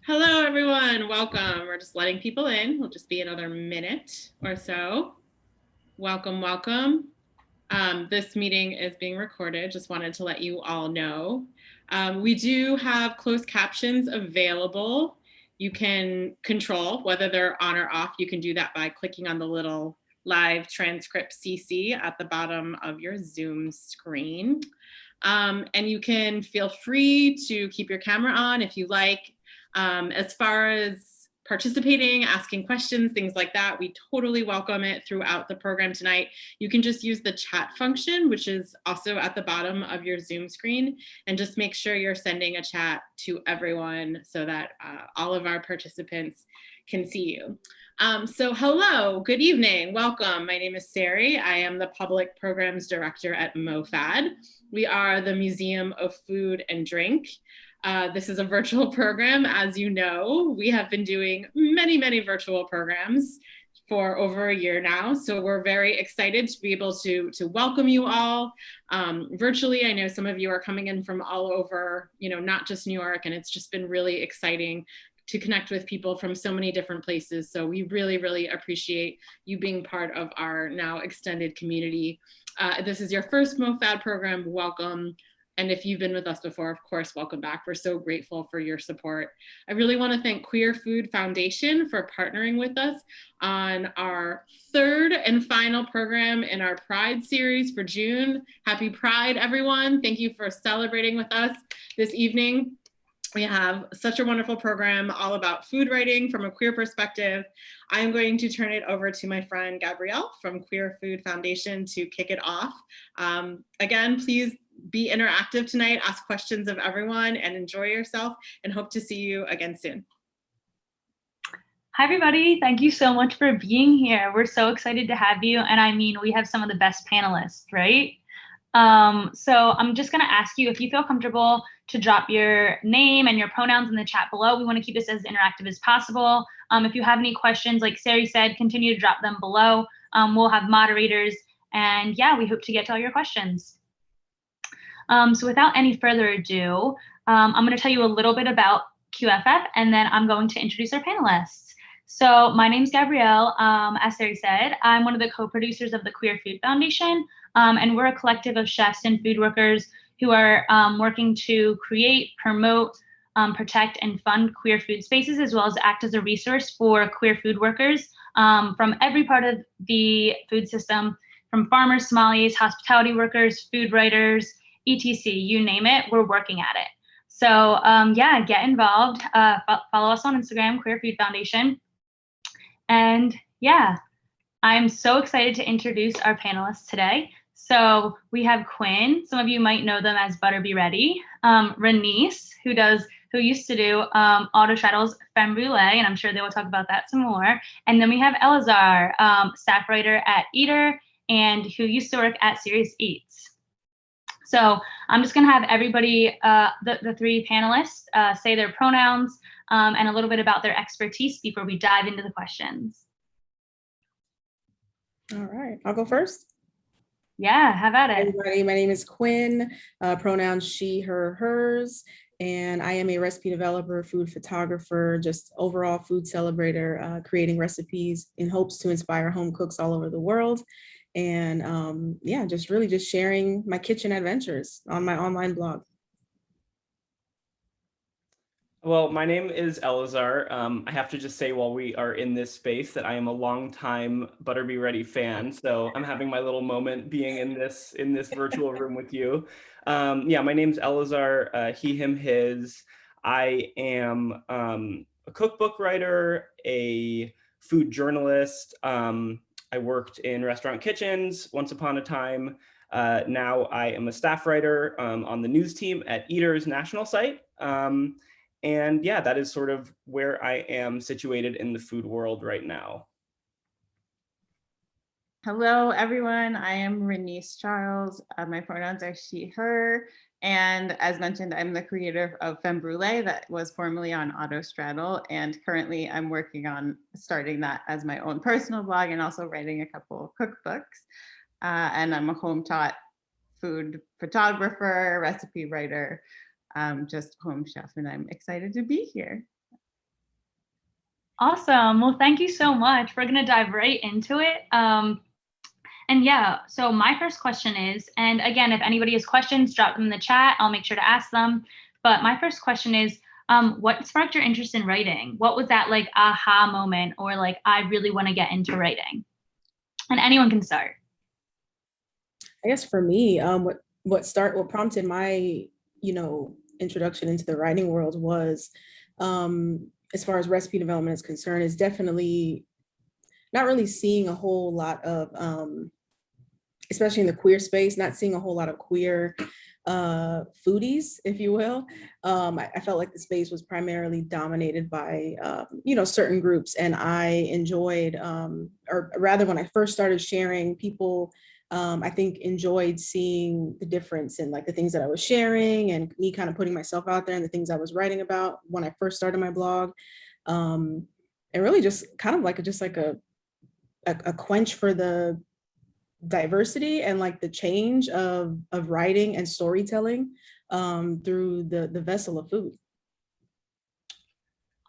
Hello, everyone. Welcome. We're just letting people in. We'll just be another minute or so. Welcome, welcome. This meeting is being recorded. Just wanted to let you all know. We do have closed captions available. You can control whether they're on or off. You can do that by clicking on the little live transcript CC at the bottom of your Zoom screen. And you can feel free to keep your camera on if you like. As far as participating, asking questions, things like that, we totally welcome it throughout the program tonight. You can just use the chat function, which is also at the bottom of your Zoom screen, and just make sure you're sending a chat to everyone so that all of our participants can see you. So hello, good evening, welcome. My name is Sari. I am the Public Programs Director at MOFAD. We are the Museum of Food and Drink. This is a virtual program, as you know. We have been doing many virtual programs for over a year now, so we're very excited to be able to welcome you all virtually. I know some of you are coming in from all over, not just New York, and it's just been really exciting to connect with people from so many different places. So we really appreciate you being part of our now extended community. This is your first MOFAD program, welcome. And if you've been with us before, of course, welcome back. We're so grateful for your support. I really want to thank Queer Food Foundation for partnering with us on our third and final program in our Pride series for June. Happy Pride, everyone. Thank you for celebrating with us this evening. We have such a wonderful program all about food writing from a queer perspective. I'm going to turn it over to my friend Gabrielle from Queer Food Foundation to kick it off. Again, please be interactive tonight, ask questions of everyone, and enjoy yourself, and hope to see you again soon. Hi, everybody. Thank you so much for being here. We're so excited to have you. And I mean, we have some of the best panelists, right? So I'm just going to ask you if you feel comfortable to drop your name and your pronouns in the chat below. We want to keep this as interactive as possible. If you have any questions, like Sari said, continue to drop them below. We'll have moderators. And yeah, we hope to get to all your questions. So without any further ado, I'm going to tell you a little bit about QFF, and then I'm going to introduce our panelists. So my name's Gabrielle. As Sari said, I'm one of the co-producers of the Queer Food Foundation, and we're a collective of chefs and food workers who are working to create, promote, protect, and fund queer food spaces, as well as act as a resource for queer food workers from every part of the food system, from farmers, sommeliers, hospitality workers, food writers, etc. You name it, we're working at it. So yeah, get involved. Follow us on Instagram, Queer Food Foundation. And yeah, I'm so excited to introduce our panelists today. So we have Quin. Some of you might know them as Butter Be Ready. Reneice, who used to do Auto Straddle's Femme Brûlée, and I'm sure they will talk about that some more. And then we have Elazar, staff writer at Eater, and who used to work at Serious Eats. So I'm just going to have everybody, the three panelists, say their pronouns and a little bit about their expertise before we dive into the questions. All right, I'll go first. Yeah, have at it. Hey everybody, my name is Quin, pronouns she, her, hers, and I am a recipe developer, food photographer, just overall food celebrator, creating recipes in hopes to inspire home cooks all over the world. And yeah, just sharing my kitchen adventures on my online blog. Well, my name is Elazar. I have to just say while we are in this space that I am a longtime Butter Be Ready fan. So I'm having my little moment being in this virtual room with you. Yeah, my name's Elazar, he, him, his. I am a cookbook writer, a food journalist. I worked in restaurant kitchens once upon a time. Now I am a staff writer on the news team at Eater's national site. And yeah, that is sort of where I am situated in the food world right now. Hello, everyone. I am Reneice Charles. My pronouns are she, her. And as mentioned, I'm the creator of Femme Brûlée that was formerly on Auto Straddle. And currently I'm working on starting that as my own personal blog and also writing a couple of cookbooks. And I'm a home taught food photographer, recipe writer, just home chef, and I'm excited to be here. Awesome. Well, thank you so much. We're going to dive right into it. And yeah, so my first question is, and again, if anybody has questions, drop them in the chat. I'll make sure to ask them. But my first question is, what sparked your interest in writing? What was that like aha moment, or like, I really want to get into writing? And anyone can start. I guess for me, what prompted my, introduction into the writing world was, as far as recipe development is concerned, is definitely not really seeing a whole lot of, especially in the queer space, not seeing a whole lot of queer foodies, if you will. I felt like the space was primarily dominated by, certain groups, and I enjoyed, or rather when I first started sharing, people, I think enjoyed seeing the difference in like the things that I was sharing and me kind of putting myself out there and the things I was writing about when I first started my blog. And really just kind of like a quench for the diversity and like the change of writing and storytelling through the vessel of food.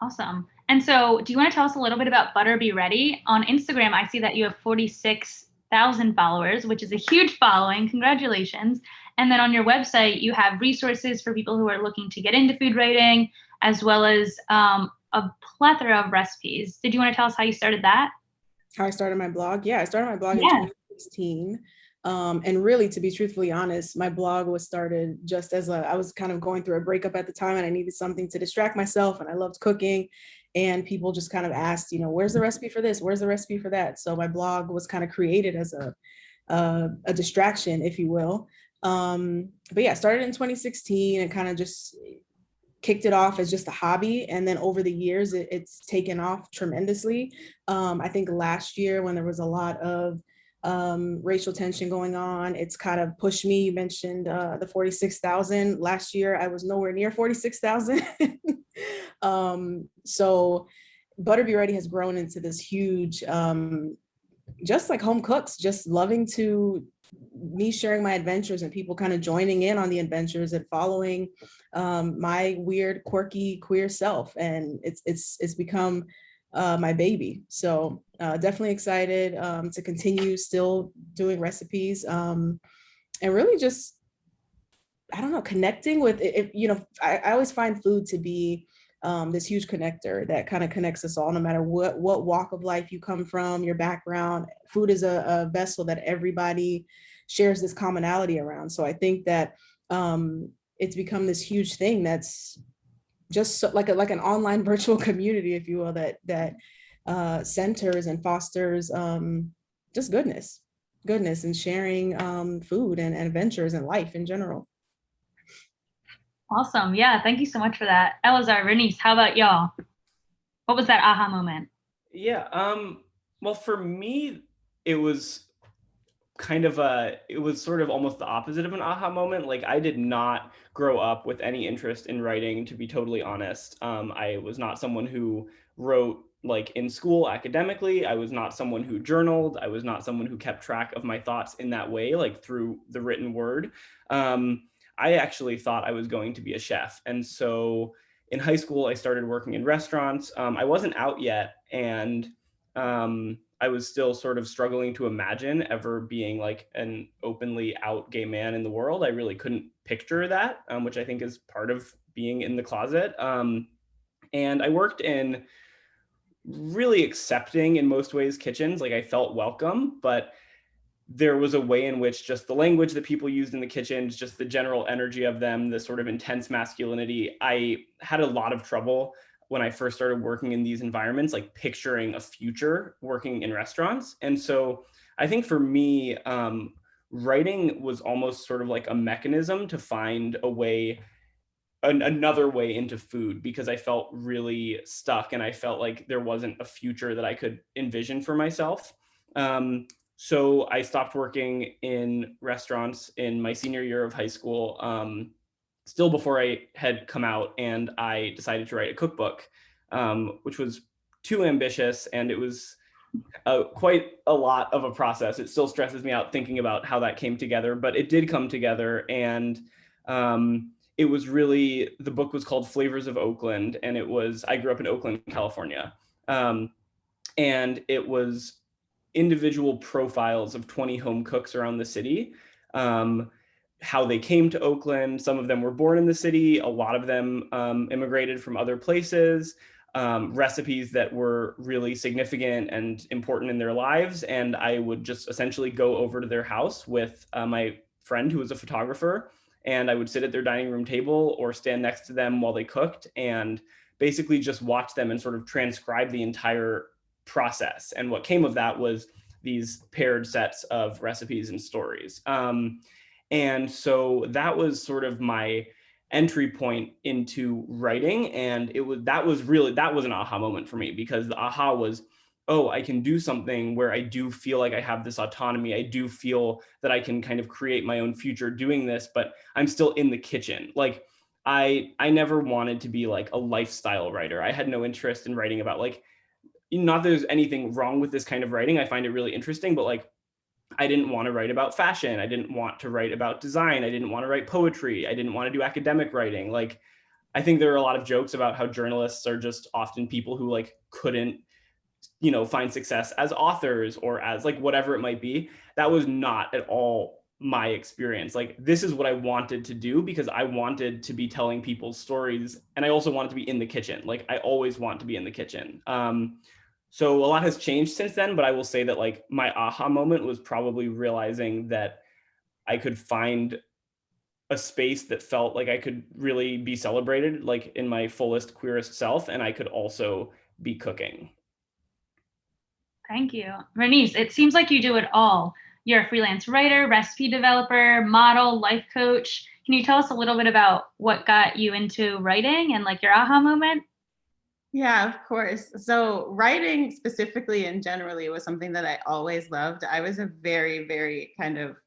Awesome. And so do you want to tell us a little bit about Butter Be Ready? On Instagram, I see that you have 46,000 followers, which is a huge following. Congratulations. And then on your website, you have resources for people who are looking to get into food writing, as well as a plethora of recipes. Did you want to tell us how you started that? How I started my blog? Yeah, I started my blog in 2016. And really, to be truthfully honest, my blog was started just as I was kind of going through a breakup at the time, and I needed something to distract myself, and I loved cooking. And people just kind of asked, where's the recipe for this? Where's the recipe for that? So my blog was kind of created as a distraction, if you will. But yeah, started in 2016 and kind of just kicked it off as just a hobby. And then over the years, it's taken off tremendously. I think last year when there was a lot of racial tension going on, it's kind of pushed me. You mentioned the 46,000. Last year, I was nowhere near 46,000. So Butter Be Ready has grown into this huge, just like home cooks, just loving to me sharing my adventures and people kind of joining in on the adventures and following my weird, quirky, queer self. And it's become my baby. So definitely excited to continue still doing recipes and really just, I don't know, connecting with it. I always find food to be this huge connector that kind of connects us all, no matter what walk of life you come from, your background. Food is a vessel that everybody shares this commonality around. So I think that it's become this huge thing that's just like an online virtual community, if you will, that centers and fosters just goodness and sharing food and adventures and life in general. Awesome. Yeah, thank you so much for that. Elazar, Reneice, how about y'all? What was that aha moment? Yeah, well, for me, it was sort of almost the opposite of an aha moment. Like, I did not grow up with any interest in writing, to be totally honest. I was not someone who wrote like in school academically. I was not someone who journaled. I was not someone who kept track of my thoughts in that way, like through the written word. I actually thought I was going to be a chef. And so in high school, I started working in restaurants. I wasn't out yet, and I was still sort of struggling to imagine ever being like an openly out gay man in the world. I really couldn't picture that, which I think is part of being in the closet. And I worked in really accepting, in most ways, kitchens. Like, I felt welcome, but there was a way in which just the language that people used in the kitchens, just the general energy of them, the sort of intense masculinity, I had a lot of trouble when I first started working in these environments, like picturing a future working in restaurants. And so I think for me, writing was almost sort of like a mechanism to find a way, another way into food, because I felt really stuck and I felt like there wasn't a future that I could envision for myself. So I stopped working in restaurants in my senior year of high school, still before I had come out, and I decided to write a cookbook, which was too ambitious, and it was quite a lot of a process. It still stresses me out thinking about how that came together, but it did come together. And it was really, the book was called Flavors of Oakland, and I grew up in Oakland, California. And it was individual profiles of 20 home cooks around the city, how they came to Oakland. Some of them were born in the city. A lot of them immigrated from other places, recipes that were really significant and important in their lives. And I would just essentially go over to their house with my friend who was a photographer, and I would sit at their dining room table or stand next to them while they cooked and basically just watch them and sort of transcribe the entire process. And what came of that was these paired sets of recipes and stories. And so that was sort of my entry point into writing. And that was an aha moment for me, because the aha was, oh, I can do something where I do feel like I have this autonomy. I do feel that I can kind of create my own future doing this, but I'm still in the kitchen. Like I never wanted to be like a lifestyle writer. I had no interest in writing about like, not that there's anything wrong with this kind of writing. I find it really interesting, but like, I didn't want to write about fashion. I didn't want to write about design. I didn't want to write poetry. I didn't want to do academic writing. Like, I think there are a lot of jokes about how journalists are just often people who like couldn't, find success as authors or as like whatever it might be. That was not at all my experience. Like, this is what I wanted to do because I wanted to be telling people's stories, and I also wanted to be in the kitchen. Like, I always want to be in the kitchen. So a lot has changed since then, but I will say that like my aha moment was probably realizing that I could find a space that felt like I could really be celebrated, like in my fullest, queerest self, and I could also be cooking. Thank you. Reneice, it seems like you do it all. You're a freelance writer, recipe developer, model, life coach. Can you tell us a little bit about what got you into writing and like your aha moment? Yeah, of course. So writing specifically and generally was something that I always loved. I was a very, very kind of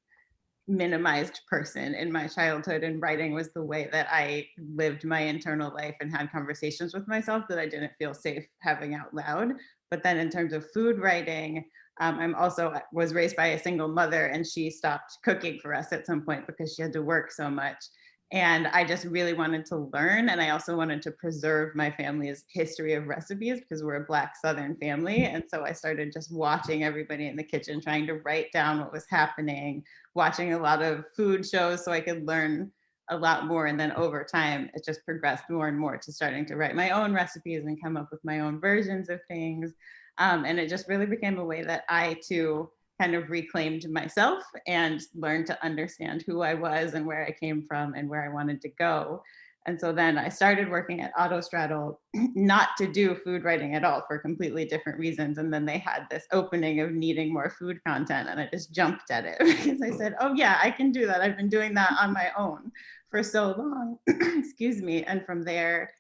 minimized person in my childhood, and writing was the way that I lived my internal life and had conversations with myself that I didn't feel safe having out loud. But then in terms of food writing, I'm also was raised by a single mother, and she stopped cooking for us at some point because she had to work so much. And I just really wanted to learn. And I also wanted to preserve my family's history of recipes because we're a Black Southern family. And so I started just watching everybody in the kitchen, trying to write down what was happening, watching a lot of food shows so I could learn a lot more. And then over time, it just progressed more and more to starting to write my own recipes and come up with my own versions of things. And it just really became a way that I too kind of reclaimed myself and learned to understand who I was and where I came from and where I wanted to go. And so then I started working at Autostraddle, not to do food writing at all for completely different reasons. And then they had this opening of needing more food content, and I just jumped at it because I said, oh yeah, I can do that. I've been doing that on my own for so long, excuse me. And from there,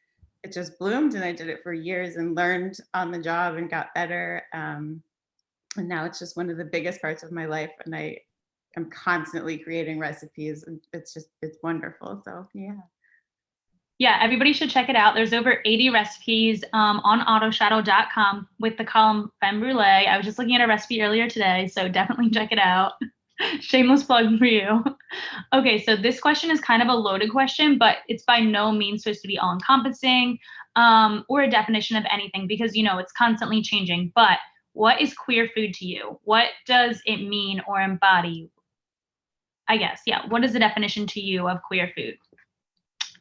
it just bloomed, and I did it for years and learned on the job and got better. And now it's just one of the biggest parts of my life, and I am constantly creating recipes, and it's wonderful. So Yeah, everybody should check it out. There's over 80 recipes on autostraddle.com with the column Femme Brulee. I was just looking at a recipe earlier today, so definitely check it out. Shameless plug for you. Okay, so this question is kind of a loaded question, but it's by no means supposed to be all-encompassing or a definition of anything, because it's constantly changing. But what is queer food to you? What does it mean or embody? I guess, yeah. What is the definition to you of queer food?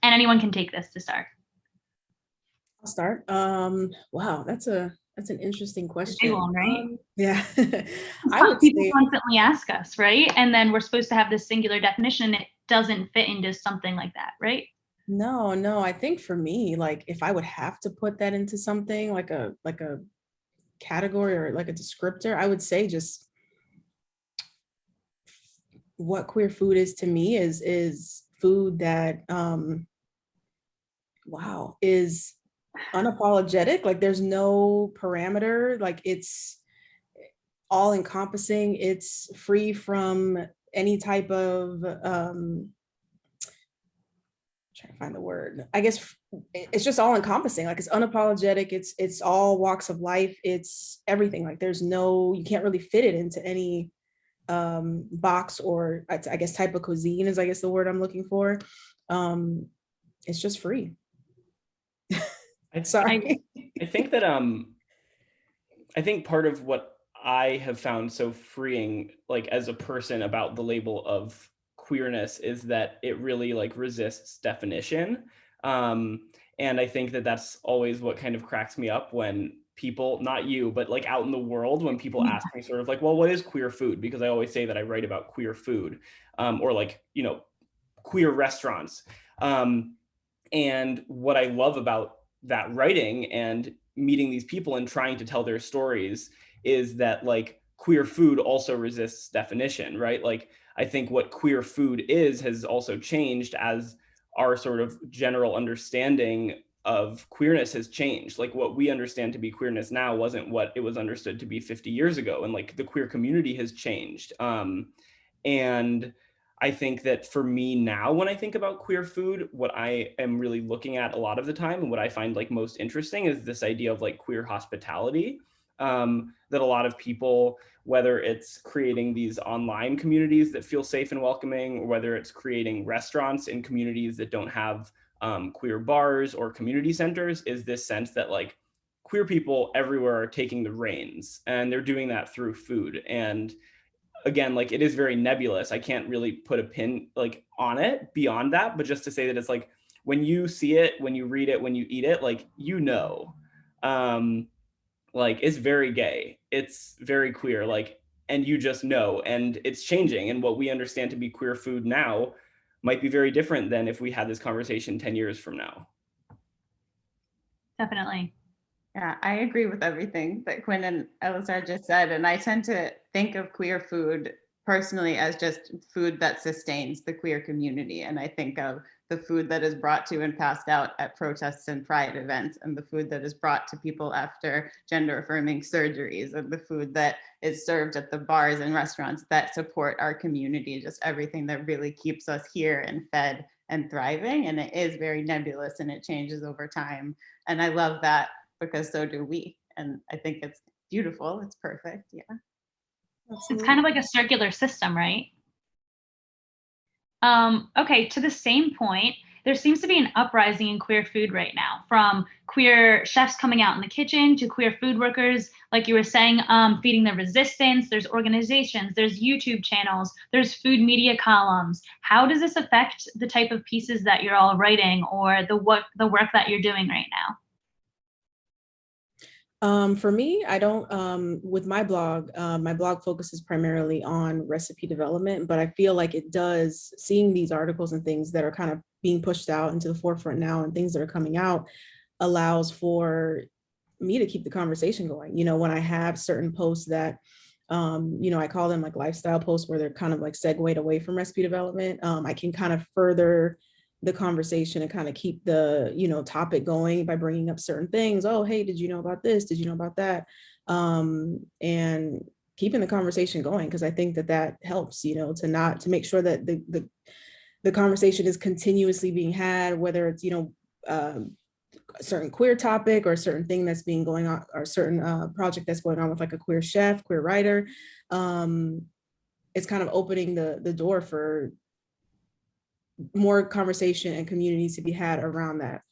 And anyone can take this to start. I'll start. Wow, that's an interesting question. Big one, right? Yeah. People constantly ask us, right? And then we're supposed to have this singular definition, and it doesn't fit into something like that, right? No. I think for me, like if I would have to put that into something like a category or like a descriptor, I would say just what queer food is to me is food that is unapologetic. Like there's no parameter, like it's all encompassing. It's free from any type of trying to find the word. I guess it's just all encompassing. Like it's unapologetic. It's all walks of life. It's everything. Like there's you can't really fit it into any box or I guess type of cuisine is I guess the word I'm looking for. It's just free. Sorry. I think that I think part of what I have found so freeing, like as a person about the label of queerness, is that it really like resists definition. And I think that that's always what kind of cracks me up when people, not you, but like out in the world, when people ask me sort of like, well, what is queer food? Because I always say that I write about queer food, or like, you know, queer restaurants. And what I love about that writing and meeting these people and trying to tell their stories is that like queer food also resists definition, right? Like I think what queer food is has also changed as our sort of general understanding of queerness has changed. Like what we understand to be queerness now wasn't what it was understood to be 50 years ago. And like the queer community has changed. And I think that for me now, when I think about queer food, what I am really looking at a lot of the time and what I find like most interesting is this idea of like queer hospitality, that a lot of people, whether it's creating these online communities that feel safe and welcoming, or whether it's creating restaurants in communities that don't have queer bars or community centers, is this sense that like queer people everywhere are taking the reins, and they're doing that through food. And again, like it is very nebulous. I can't really put a pin like on it beyond that, but just to say that it's like when you see it, when you read it, when you eat it, like, you know, like it's very gay, it's very queer, like, and you just know, and it's changing. And what we understand to be queer food now might be very different than if we had this conversation 10 years from now. Definitely. Yeah, I agree with everything that Quin and Elazar just said. And I tend to think of queer food personally as just food that sustains the queer community. And I think of the food that is brought to and passed out at protests and pride events, and the food that is brought to people after gender affirming surgeries, and the food that is served at the bars and restaurants that support our community, just everything that really keeps us here and fed and thriving. And it is very nebulous and it changes over time. And I love that, because so do we. And I think it's beautiful. It's perfect. Yeah. It's kind of like a circular system, right? Okay, to the same point, there seems to be an uprising in queer food right now, from queer chefs coming out in the kitchen to queer food workers, like you were saying, feeding the resistance. There's organizations, there's YouTube channels, there's food media columns. How does this affect the type of pieces that you're all writing, or the work that you're doing right now? For me, I don't, with my blog focuses primarily on recipe development, but I feel like it does, seeing these articles and things that are kind of being pushed out into the forefront now and things that are coming out allows for me to keep the conversation going. You know, when I have certain posts that, you know, I call them like lifestyle posts, where they're kind of like segued away from recipe development, I can kind of further the conversation and kind of keep the, you know, topic going by bringing up certain things. Oh, hey, did you know about this? Did you know about that? And keeping the conversation going, because I think that that helps, you know, to make sure that the conversation is continuously being had, whether it's, you know, a certain queer topic or a certain thing that's being going on, or a certain project that's going on with like a queer chef, queer writer. It's kind of opening the door for more conversation and communities to be had around that.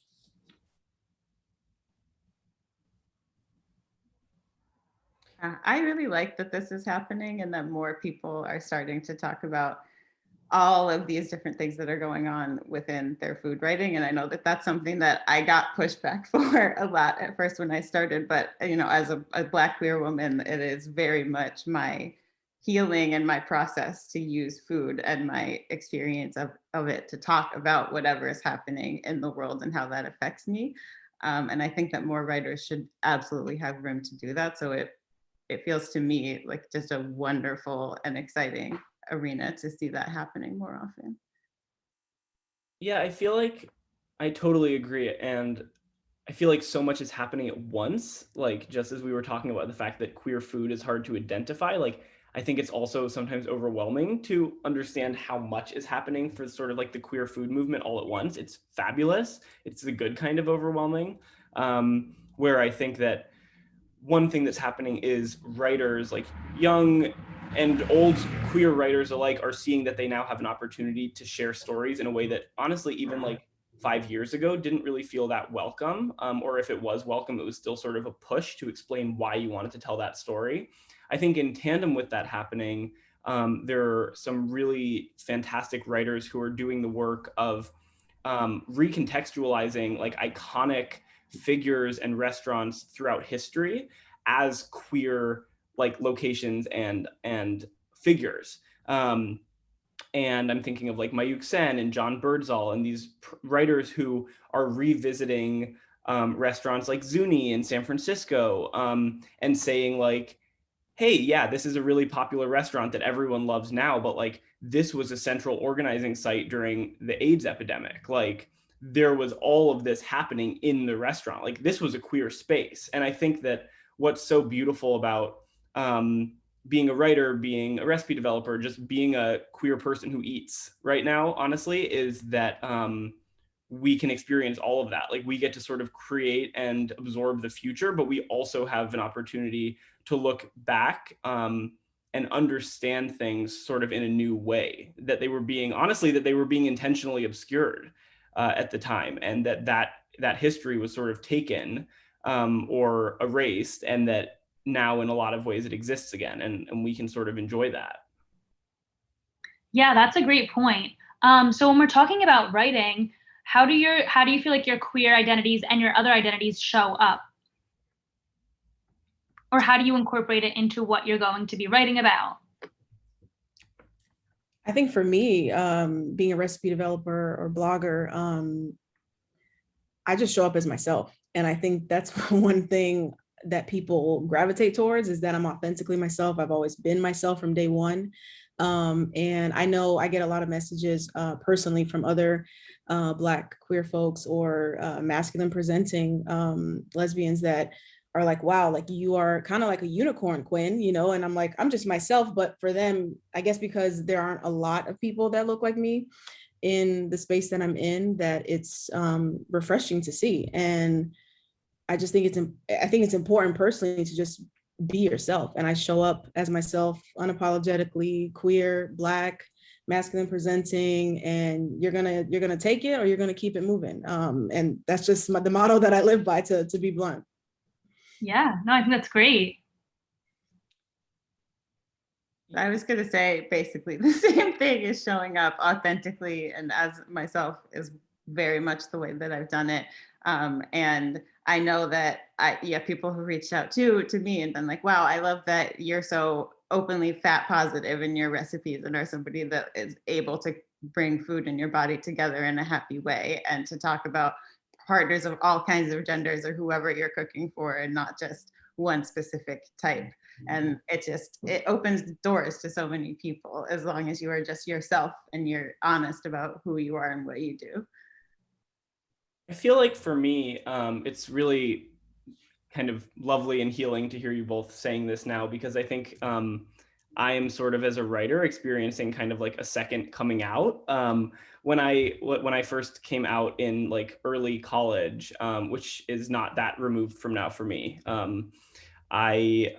I really like that this is happening, and that more people are starting to talk about all of these different things that are going on within their food writing. And I know that that's something that I got pushback for a lot at first when I started, but you know, as a Black queer woman, it is very much my healing and my process to use food and my experience of it to talk about whatever is happening in the world and how that affects me. And I think that more writers should absolutely have room to do that. So it feels to me like just a wonderful and exciting arena to see that happening more often. Yeah, I feel like I totally agree. And I feel like so much is happening at once. Like, just as we were talking about the fact that queer food is hard to identify, like, I think it's also sometimes overwhelming to understand how much is happening for sort of like the queer food movement all at once. It's fabulous. It's the good kind of overwhelming, where I think that one thing that's happening is writers, like young and old queer writers alike, are seeing that they now have an opportunity to share stories in a way that honestly, even like 5 years ago didn't really feel that welcome, or if it was welcome, it was still sort of a push to explain why you wanted to tell that story. I think in tandem with that happening, there are some really fantastic writers who are doing the work of recontextualizing like iconic figures and restaurants throughout history as queer like locations and figures. And I'm thinking of like Mayuk Sen and John Birdsall and these writers who are revisiting restaurants like Zuni in San Francisco, and saying like, hey, yeah, this is a really popular restaurant that everyone loves now, but like this was a central organizing site during the AIDS epidemic. Like there was all of this happening in the restaurant. Like this was a queer space. And I think that what's so beautiful about being a writer, being a recipe developer, just being a queer person who eats right now, honestly, is that we can experience all of that. Like we get to sort of create and absorb the future, but we also have an opportunity to look back and understand things sort of in a new way, that they were being, honestly, that they were being intentionally obscured at the time, and that history was sort of taken or erased, and that now in a lot of ways it exists again, and we can sort of enjoy that. Yeah, that's a great point. So when we're talking about writing, how do you feel like your queer identities and your other identities show up? Or how do you incorporate it into what you're going to be writing about? I think for me, being a recipe developer or blogger, I just show up as myself. And I think that's one thing that people gravitate towards, is that I'm authentically myself. I've always been myself from day one. And I know I get a lot of messages personally from other Black queer folks or masculine presenting lesbians that are like, wow, like you are kind of like a unicorn, Quin, you know? And I'm like, I'm just myself. But for them, I guess because there aren't a lot of people that look like me in the space that I'm in, that it's refreshing to see. And I just think it's important personally to just be yourself. And I show up as myself, unapologetically queer, Black, masculine presenting, and you're gonna take it or you're gonna keep it moving. And that's just the motto that I live by, to be blunt. Yeah, no, I think that's great. I was going to say basically the same thing, is showing up authentically and as myself is very much the way that I've done it. And I know that people who reached out to me and been like, wow, I love that you're so openly fat positive in your recipes and are somebody that is able to bring food and your body together in a happy way, and to talk about partners of all kinds of genders or whoever you're cooking for, and not just one specific type. And it opens doors to so many people, as long as you are just yourself and you're honest about who you are and what you do. I feel like for me, it's really kind of lovely and healing to hear you both saying this now, because I think I am sort of, as a writer, experiencing kind of like a second coming out. When I first came out in like early college, which is not that removed from now for me, I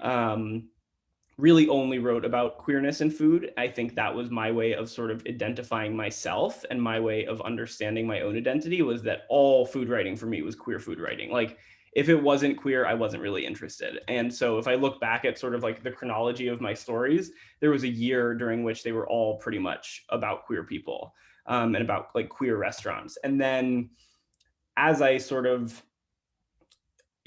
really only wrote about queerness and food. I think that was my way of sort of identifying myself, and my way of understanding my own identity was that all food writing for me was queer food writing. Like if it wasn't queer, I wasn't really interested. And so if I look back at sort of like the chronology of my stories, there was a year during which they were all pretty much about queer people, and about like queer restaurants. And then as I sort of,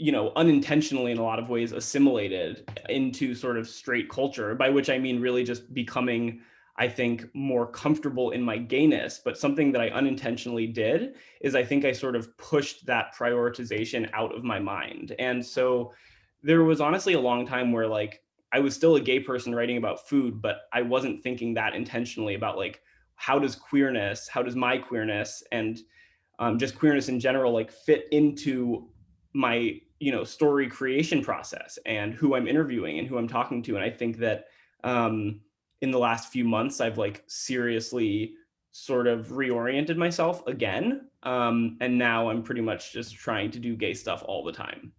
you know, unintentionally in a lot of ways assimilated into sort of straight culture, by which I mean really just becoming, I think, more comfortable in my gayness. But something that I unintentionally did is I think I sort of pushed that prioritization out of my mind. And so there was honestly a long time where like I was still a gay person writing about food, but I wasn't thinking that intentionally about like, how does my queerness and just queerness in general like fit into my, you know, story creation process and who I'm interviewing and who I'm talking to. And I think that in the last few months, I've like seriously sort of reoriented myself again. And now I'm pretty much just trying to do gay stuff all the time.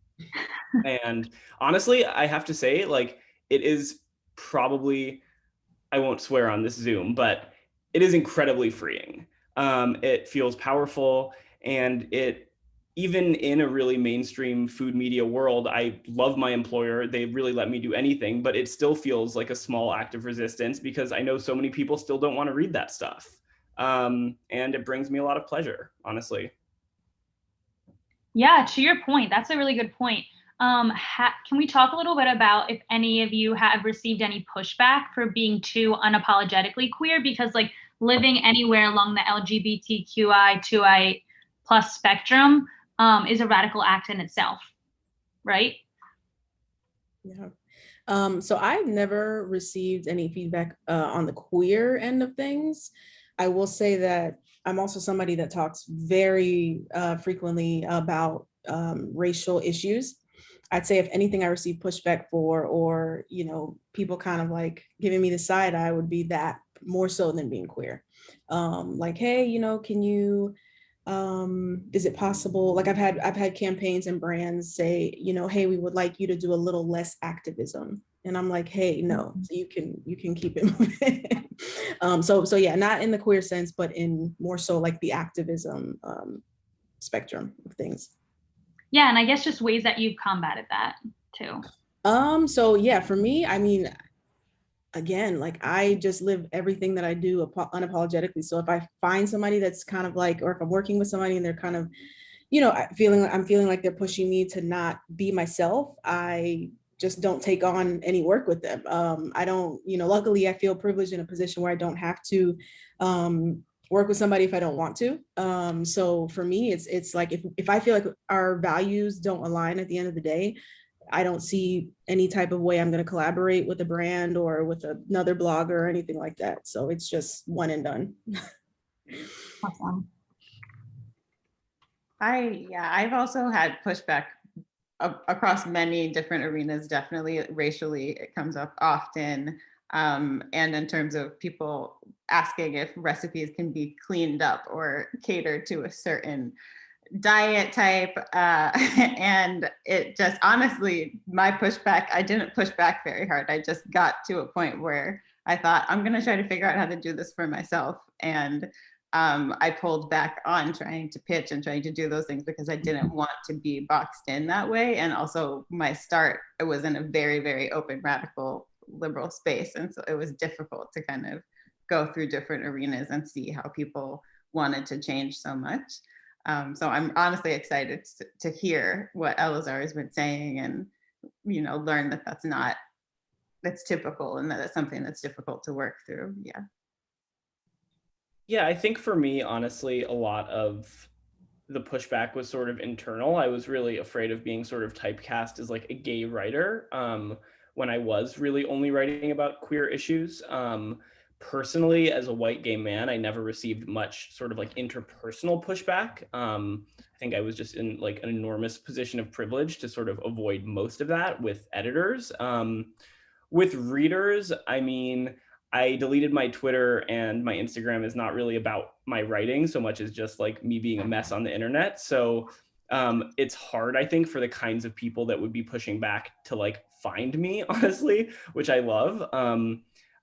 And honestly, I have to say, like, it is probably, I won't swear on this Zoom, but it is incredibly freeing. It feels powerful. And even in a really mainstream food media world, I love my employer. They really let me do anything, but it still feels like a small act of resistance because I know so many people still don't want to read that stuff. And it brings me a lot of pleasure, honestly. Yeah, to your point, that's a really good point. Can we talk a little bit about if any of you have received any pushback for being too unapologetically queer? Because like living anywhere along the LGBTQI2I plus spectrum is a radical act in itself, right? Yeah. So I've never received any feedback on the queer end of things. I will say that I'm also somebody that talks very frequently about racial issues. I'd say if anything I receive pushback for, or, you know, people kind of like giving me the side eye, would be that more so than being queer. Like, hey, you know, can you, is it possible, like I've had campaigns and brands say, you know, hey, we would like you to do a little less activism, and I'm like, hey, no, so you can keep it moving. So yeah, not in the queer sense, but in more so like the activism spectrum of things. Yeah, and I guess just ways that you've combated that too. So yeah, for me, I mean, again, like I just live everything that I do unapologetically. So if I find somebody that's kind of like, or if I'm working with somebody and they're kind of, you know, I'm feeling like they're pushing me to not be myself, I just don't take on any work with them. I don't, you know, luckily I feel privileged in a position where I don't have to work with somebody if I don't want to. So for me, it's like if I feel like our values don't align at the end of the day, I don't see any type of way I'm going to collaborate with a brand or with another blogger or anything like that. So it's just one and done. Awesome. I've also had pushback across many different arenas. Definitely racially, it comes up often. And in terms of people asking if recipes can be cleaned up or catered to a certain diet type. And it just, honestly, my pushback, I didn't push back very hard. I just got to a point where I thought, I'm going to try to figure out how to do this for myself. And I pulled back on trying to pitch and trying to do those things because I didn't want to be boxed in that way. And also my start, it was in a very, very open, radical, liberal space. And so it was difficult to kind of go through different arenas and see how people wanted to change so much. So I'm honestly excited to hear what Elazar has been saying and, you know, learn that that's typical and that it's something that's difficult to work through. Yeah. Yeah, I think for me, honestly, a lot of the pushback was sort of internal. I was really afraid of being sort of typecast as like a gay writer when I was really only writing about queer issues. Personally, as a white gay man, I never received much sort of like interpersonal pushback. I think I was just in like an enormous position of privilege to sort of avoid most of that with editors. With readers, I mean, I deleted my Twitter and my Instagram is not really about my writing so much as just like me being a mess on the internet. So it's hard, I think, for the kinds of people that would be pushing back to like find me, honestly, which I love.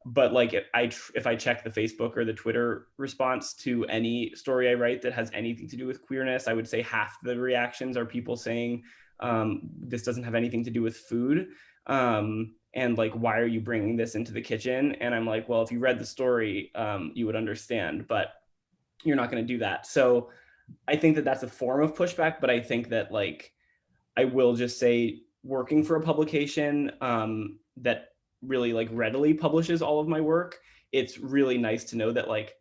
But like if I check the Facebook or the Twitter response to any story I write that has anything to do with queerness, I would say half the reactions are people saying this doesn't have anything to do with food. And like, why are you bringing this into the kitchen? And I'm like, well, if you read the story, you would understand, but you're not going to do that. So I think that that's a form of pushback, but I think that like, I will just say working for a publication that really like readily publishes all of my work, it's really nice to know that like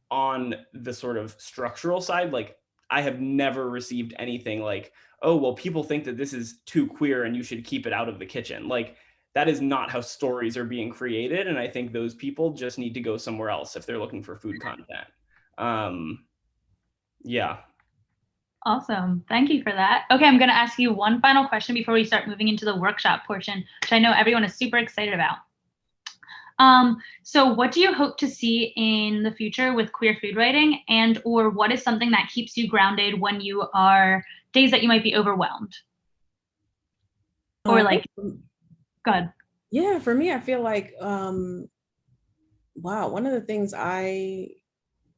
on the sort of structural side, like I have never received anything like, oh, well, people think that this is too queer and you should keep it out of the kitchen. Like that is not how stories are being created. And I think those people just need to go somewhere else if they're looking for food content. Yeah. Awesome. Thank you for that. Okay, I'm going to ask you one final question before we start moving into the workshop portion, which I know everyone is super excited about. So what do you hope to see in the future with queer food writing, and or what is something that keeps you grounded when you are days that you might be overwhelmed? Or like, go ahead. Yeah, for me, I feel like, wow, one of the things I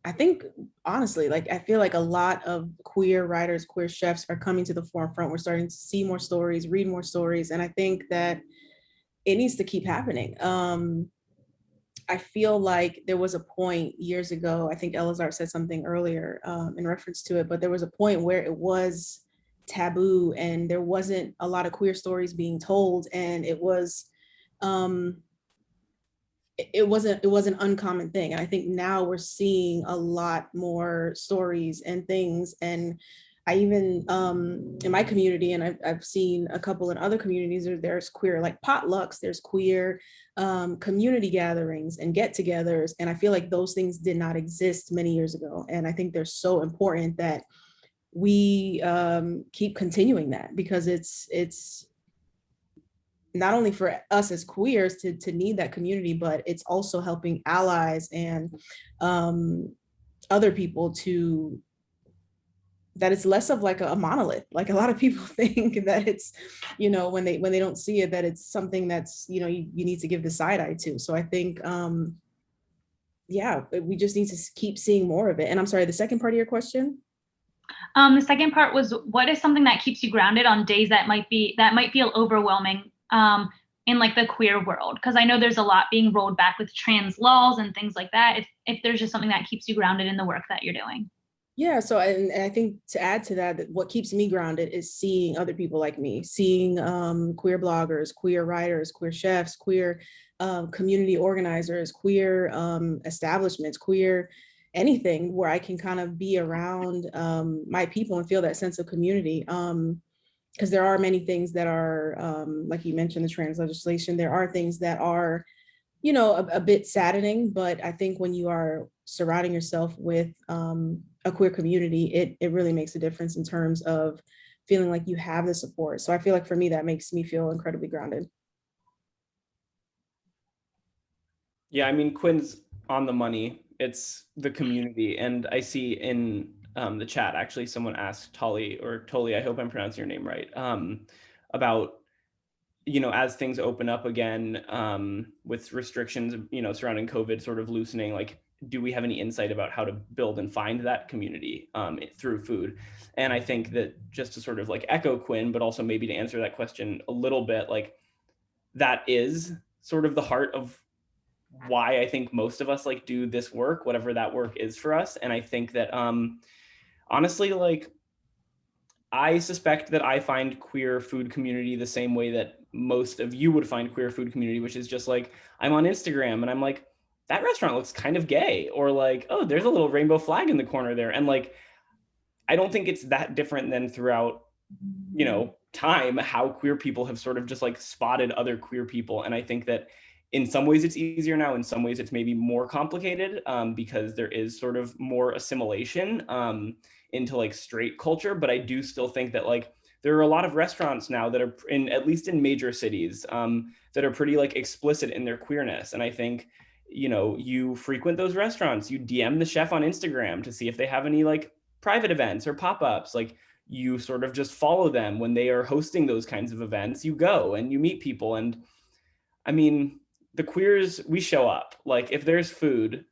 I think, honestly, like, I feel like a lot of queer writers, queer chefs are coming to the forefront. We're starting to see more stories, read more stories. And I think that it needs to keep happening. I feel like there was a point years ago, I think Elazar said something earlier in reference to it, but there was a point where it was taboo and there wasn't a lot of queer stories being told. And it was, it was an uncommon thing. And I think now we're seeing a lot more stories and things. And I even in my community, and I've seen a couple in other communities, there's queer like potlucks, there's queer community gatherings and get-togethers. And I feel like those things did not exist many years ago. And I think they're so important that we keep continuing that, because it's not only for us as queers to need that community, but it's also helping allies and other people to, that it's less of like a monolith. Like a lot of people think that it's, you know, when they don't see it, that it's something that's, you know, you need to give the side eye to. So I think, yeah, we just need to keep seeing more of it. And I'm sorry, the second part of your question? The second part was, what is something that keeps you grounded on days that might feel overwhelming in like the queer world? Because I know there's a lot being rolled back with trans laws and things like that. If there's just something that keeps you grounded in the work that you're doing. Yeah, so and I think to add to that, that what keeps me grounded is seeing other people like me, seeing queer bloggers, queer writers, queer chefs, queer community organizers, queer establishments, queer anything where I can kind of be around my people and feel that sense of community. Because there are many things that are, like you mentioned, the trans legislation, there are things that are, you know, a bit saddening, but I think when you are surrounding yourself with a queer community, it really makes a difference in terms of feeling like you have the support. So I feel like for me, that makes me feel incredibly grounded. Yeah, I mean, Quin's on the money. It's the community. And I see in the chat, actually, someone asked Tolly, I hope I'm pronouncing your name right, about, you know, as things open up again with restrictions, you know, surrounding COVID sort of loosening, like, do we have any insight about how to build and find that community through food? And I think that just to sort of like echo Quin, but also maybe to answer that question a little bit, like that is sort of the heart of why I think most of us like do this work, whatever that work is for us. And I think that honestly, like, I suspect that I find queer food community the same way that most of you would find queer food community, which is just like, I'm on Instagram and I'm like, that restaurant looks kind of gay, or like, oh, there's a little rainbow flag in the corner there. And like, I don't think it's that different than throughout, you know, time, how queer people have sort of just like spotted other queer people. And I think that in some ways it's easier now, in some ways it's maybe more complicated because there is sort of more assimilation into like straight culture. But I do still think that like there are a lot of restaurants now that are at least in major cities that are pretty like explicit in their queerness. And I think, you know, you frequent those restaurants, you DM the chef on Instagram to see if they have any like private events or pop-ups. Like, you sort of just follow them when they are hosting those kinds of events. You go and you meet people. And I mean, the queers, we show up. Like, if there's food,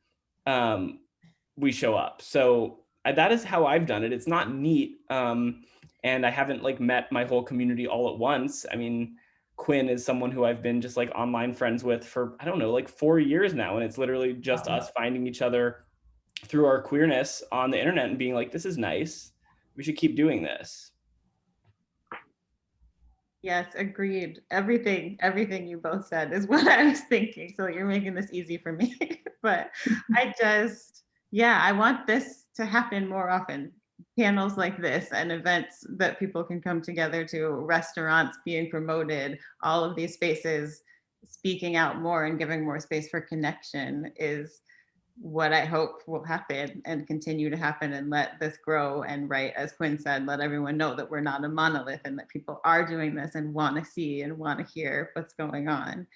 we show up. So that is how I've done it. It's not neat. And I haven't like met my whole community all at once. I mean, Quin is someone who I've been just like online friends with for, I don't know, like 4 years now. And it's literally just us finding each other through our queerness on the internet and being like, this is nice. We should keep doing this. Yes, agreed. Everything you both said is what I was thinking. So you're making this easy for me. But I want this to happen more often. Panels like this and events that people can come together to, restaurants being promoted, all of these spaces speaking out more and giving more space for connection is what I hope will happen and continue to happen, and let this grow. And right, as Quin said, let everyone know that we're not a monolith and that people are doing this and want to see and want to hear what's going on.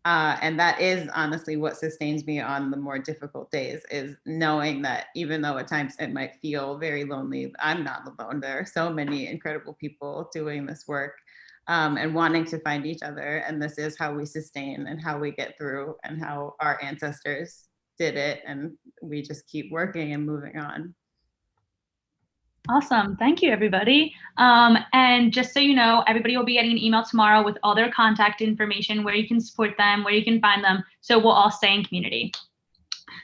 And that is honestly what sustains me on the more difficult days, is knowing that even though at times it might feel very lonely, I'm not alone. There are so many incredible people doing this work and wanting to find each other. And this is how we sustain and how we get through and how our ancestors did it, and we just keep working and moving on. Awesome. Thank you, everybody. And just so you know, everybody will be getting an email tomorrow with all their contact information, where you can support them, where you can find them. So we'll all stay in community.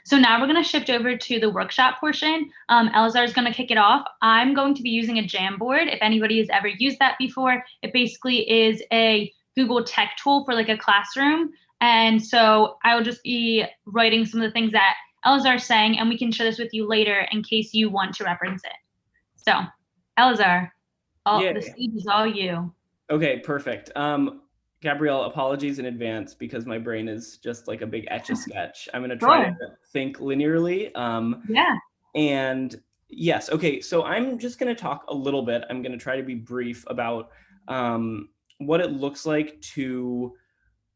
So now we're going to shift over to the workshop portion. Elazar is going to kick it off. I'm going to be using a Jamboard. If anybody has ever used that before, it basically is a Google tech tool for like a classroom. And so I will just be writing some of the things that Elazar is saying, and we can share this with you later in case you want to reference it. So Elazar, the stage is all you. Okay, perfect. Gabrielle, apologies in advance because my brain is just like a big Etch-a-Sketch. I'm going to try to think linearly. Yeah. And yes, okay, so I'm just going to talk a little bit. I'm going to try to be brief about what it looks like to,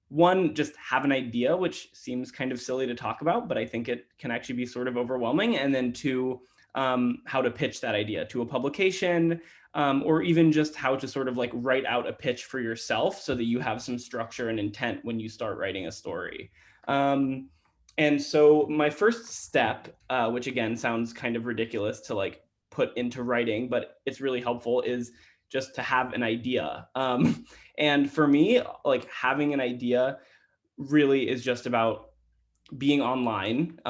one, just have an idea, which seems kind of silly to talk about, but I think it can actually be sort of overwhelming. And then two, how to pitch that idea to a publication, or even just how to sort of like write out a pitch for yourself so that you have some structure and intent when you start writing a story. And so my first step, which again sounds kind of ridiculous to like put into writing, but it's really helpful, is just to have an idea. And for me, like having an idea really is just about being online,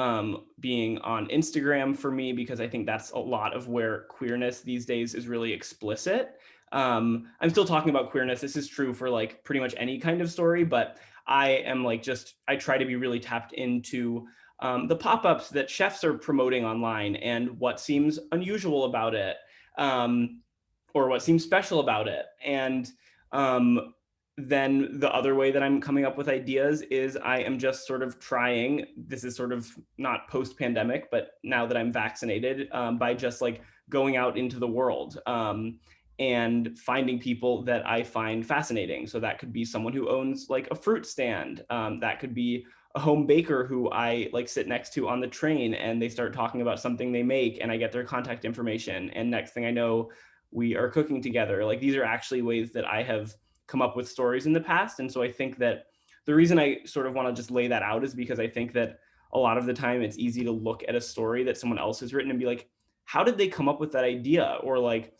being on Instagram for me, because I think that's a lot of where queerness these days is really explicit. I'm still talking about queerness. This is true for like pretty much any kind of story, but I am like I try to be really tapped into the pop-ups that chefs are promoting online and what seems unusual about it, or what seems special about it. And then the other way that I'm coming up with ideas is I am just sort of trying, this is sort of not post-pandemic, but now that I'm vaccinated, by just like going out into the world and finding people that I find fascinating. So that could be someone who owns like a fruit stand. That could be a home baker who I like sit next to on the train and they start talking about something they make and I get their contact information. And next thing I know, we are cooking together. Like these are actually ways that I have come up with stories in the past. And so I think that the reason I sort of want to just lay that out is because I think that a lot of the time it's easy to look at a story that someone else has written and be like, how did they come up with that idea? Or like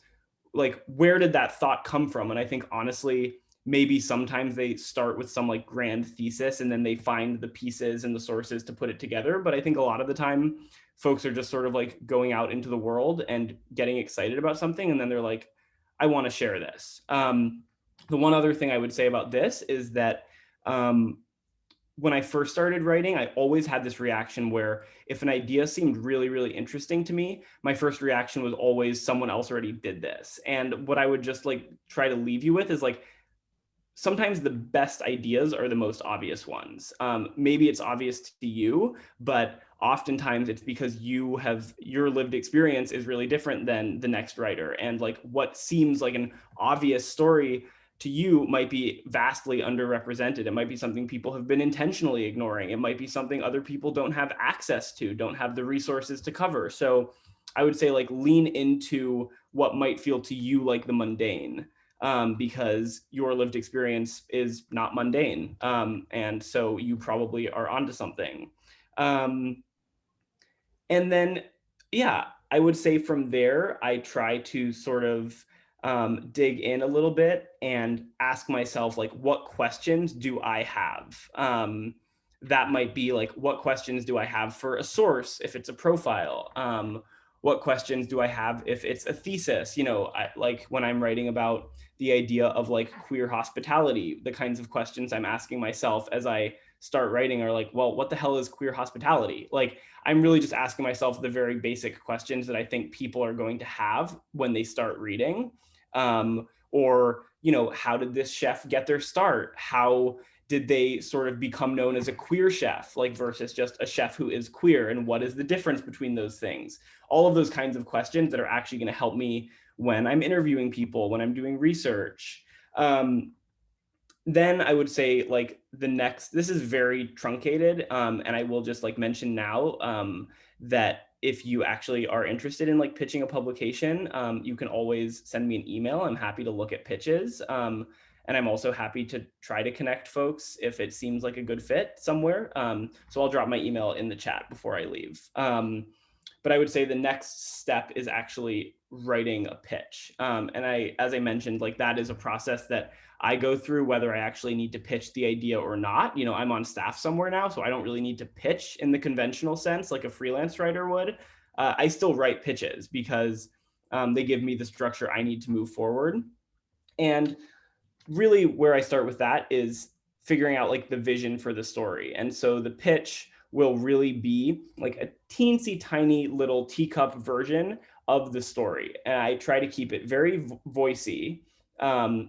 where did that thought come from? And I think honestly, maybe sometimes they start with some like grand thesis and then they find the pieces and the sources to put it together. But I think a lot of the time folks are just sort of like going out into the world and getting excited about something. And then they're like, I want to share this. The one other thing I would say about this is that when I first started writing, I always had this reaction where if an idea seemed really, really interesting to me, my first reaction was always someone else already did this. And what I would just like try to leave you with is like, sometimes the best ideas are the most obvious ones. Maybe it's obvious to you, but oftentimes it's because your lived experience is really different than the next writer. And like what seems like an obvious story to you might be vastly underrepresented. It might be something people have been intentionally ignoring. It might be something other people don't have access to, don't have the resources to cover. So I would say like lean into what might feel to you like the mundane. Because your lived experience is not mundane. And so you probably are onto something. And then, yeah, I would say from there, I try to sort of dig in a little bit and ask myself, like, what questions do I have? That might be like, what questions do I have for a source if it's a profile? What questions do I have if it's a thesis? You know, like when I'm writing about the idea of like queer hospitality, the kinds of questions I'm asking myself as I start writing are like, well, what the hell is queer hospitality? Like, I'm really just asking myself the very basic questions that I think people are going to have when they start reading. Or, you know, how did this chef get their start? How did they sort of become known as a queer chef, like versus just a chef who is queer? And what is the difference between those things? All of those kinds of questions that are actually going to help me when I'm interviewing people, when I'm doing research. Then I would say like this is very truncated. And I will just like mention now that if you actually are interested in like pitching a publication, you can always send me an email. I'm happy to look at pitches. And And I'm also happy to try to connect folks if it seems like a good fit somewhere. So I'll drop my email in the chat before I leave. But I would say the next step is actually writing a pitch. And as I mentioned, like that is a process that I go through whether I actually need to pitch the idea or not. You know, I'm on staff somewhere now, so I don't really need to pitch in the conventional sense like a freelance writer would. I still write pitches because they give me the structure I need to move forward. And really where I start with that is figuring out like the vision for the story. And so the pitch will really be like a teensy tiny little teacup version of the story. And I try to keep it very voicey